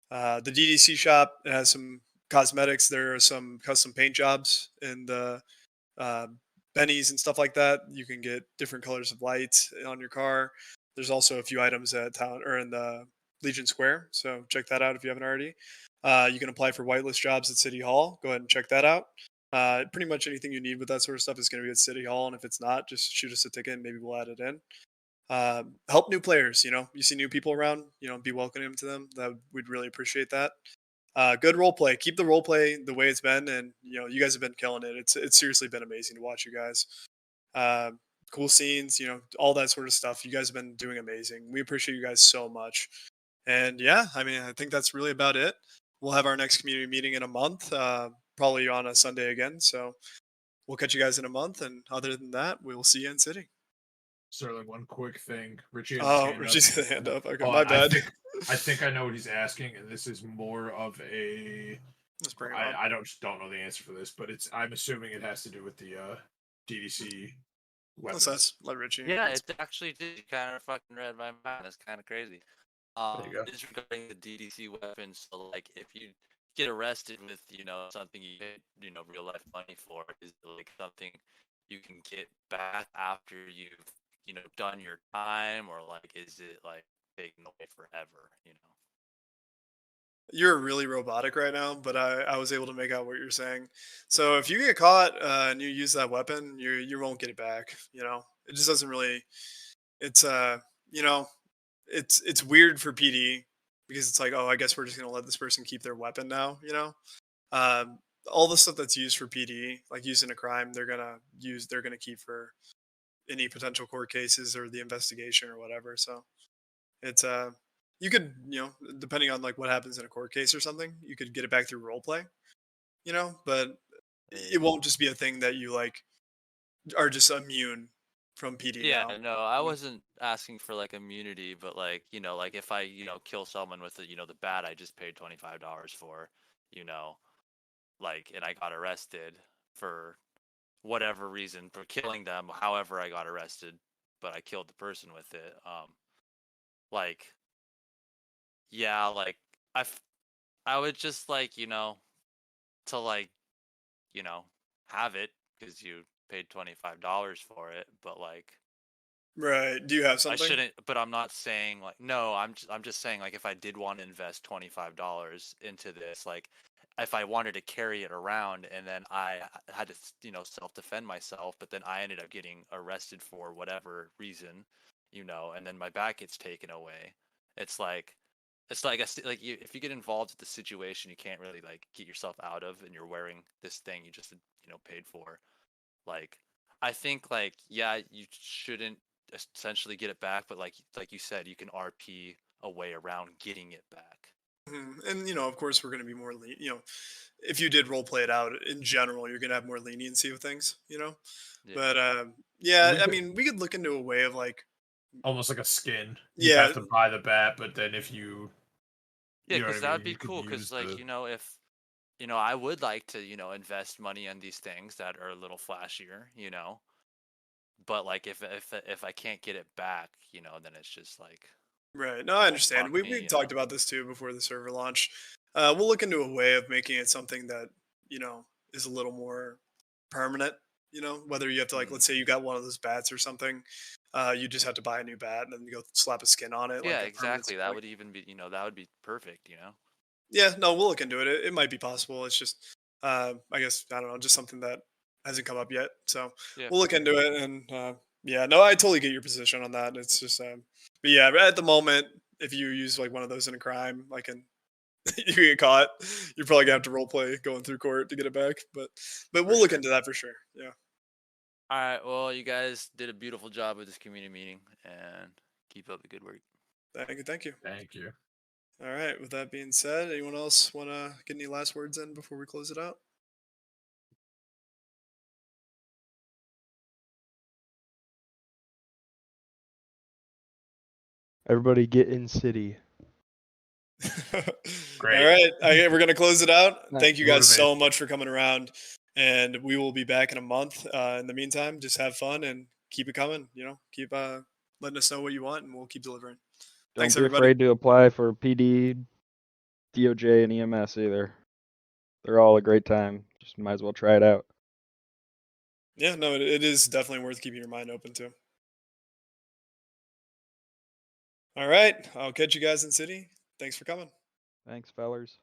Speaker 1: The DDC shop has some cosmetics. There are some custom paint jobs in the bennies and stuff like that. You can get different colors of lights on your car. There's also a few items at town or in the Legion Square. So check that out if you haven't already. You can apply for whitelist jobs at City Hall. Go ahead and check that out. Pretty much anything you need with that sort of stuff is going to be at City Hall, and if it's not, just shoot us a ticket and maybe we'll add it in. Help new players. You see new people around, be welcoming to them. We'd really appreciate that. Good role play. Keep the role play the way it's been, and you guys have been killing it. It's seriously been amazing to watch you guys. Uh, cool scenes, all that sort of stuff. You guys have been doing amazing. We appreciate you guys so much. And yeah, I mean, I think that's really about it. We'll have our next community meeting in a month, probably on a Sunday again. So we'll catch you guys in a month. And other than that, we will see you in City.
Speaker 4: Sterling, one quick thing. Richie has
Speaker 1: Oh, Richie's the hand up. Okay, my bad.
Speaker 4: I think I know what he's asking, and this is more of a.
Speaker 1: Let's bring it on.
Speaker 4: I don't know the answer for this, but I'm assuming it has to do with the DDC weapons.
Speaker 1: Let's let Richie.
Speaker 2: Yeah, it actually did kind of fucking read my mind. That's kind of crazy.
Speaker 4: There you go.
Speaker 2: It's regarding the DDC weapons. So, like, if you get arrested with, something you paid, real life money for, is it like something you can get back after you've, done your time, or like, is it like taken away forever?
Speaker 1: You're really robotic right now, but I was able to make out what you're saying. So if you get caught and you use that weapon, you won't get it back. It just doesn't really. It's it's weird for PD because it's like, oh, I guess we're just gonna let this person keep their weapon now. All the stuff that's used for PD, like used in a crime, they're gonna keep for any potential court cases or the investigation or whatever. So it's you could, depending on like what happens in a court case or something, you could get it back through role play, but it won't just be a thing that you like are just immune from PD.
Speaker 2: Yeah,
Speaker 1: now.
Speaker 2: no, I wasn't asking for like immunity, but like, like if I, kill someone with the, the bat I just paid $25 for, like, and I got arrested for whatever reason for killing them, however I got arrested, but I killed the person with it. Like, yeah, like I would just like, to like, have it because you paid $25 for it, but like,
Speaker 1: Right. Do you have something?
Speaker 2: I shouldn't, but I'm not saying like, no, I'm just saying like, if I did want to invest $25 into this, like if I wanted to carry it around and then I had to, self-defend myself, but then I ended up getting arrested for whatever reason, and then my back gets taken away. It's like like if you get involved with the situation you can't really like get yourself out of, and you're wearing this thing you just, paid for. Like, I think like, yeah, you shouldn't essentially get it back, but like you said, you can RP a way around getting it back.
Speaker 1: And of course, we're going to be more if you did role play it out in general, you're going to have more leniency with things.
Speaker 2: Yeah.
Speaker 1: But yeah, I mean, we could look into a way of like
Speaker 4: almost like a skin.
Speaker 1: Yeah.
Speaker 4: You have to buy the bat, but then if you
Speaker 2: because that would be cool. Because like, if I would like to, invest money in these things that are a little flashier, but like if I can't get it back, then it's just like.
Speaker 1: Right. No, I understand.
Speaker 2: fuck
Speaker 1: We
Speaker 2: me,
Speaker 1: talked about this too before the server launch. We'll look into a way of making it something that, is a little more permanent, whether you have to like, let's say you got one of those bats or something, you just have to buy a new bat and then you go slap a skin on it.
Speaker 2: Yeah,
Speaker 1: like
Speaker 2: exactly. That would even be, that would be perfect,
Speaker 1: Yeah, no, we'll look into it. It might be possible. It's just, I guess, I don't know, just something that hasn't come up yet. So
Speaker 2: Yeah.
Speaker 1: we'll look into it. And yeah, no, I totally get your position on that. It's just, but yeah, at the moment, if you use like one of those in a crime, like you get caught, you're probably gonna have to role play going through court to get it back. But we'll look into that for sure. Yeah.
Speaker 2: All right. Well, you guys did a beautiful job with this community meeting, and keep up the good work.
Speaker 1: Thank you. Thank you.
Speaker 4: Thank you.
Speaker 1: All right. With that being said, anyone else want to get any last words in before we close it out?
Speaker 7: Everybody get in city.
Speaker 1: Great. All right. We're going to close it out.
Speaker 7: Nice.
Speaker 1: Thank you guys so much for coming around. And we will be back in a month. In the meantime, just have fun and keep it coming. Keep letting us know what you want and we'll keep delivering.
Speaker 7: Don't
Speaker 1: Thanks,
Speaker 7: be
Speaker 1: everybody.
Speaker 7: afraid to apply for PD, DOJ, and EMS either. They're all a great time. Just might as well try it out.
Speaker 1: Yeah, no, it is definitely worth keeping your mind open to. All right. I'll catch you guys in city. Thanks for coming.
Speaker 7: Thanks, fellers.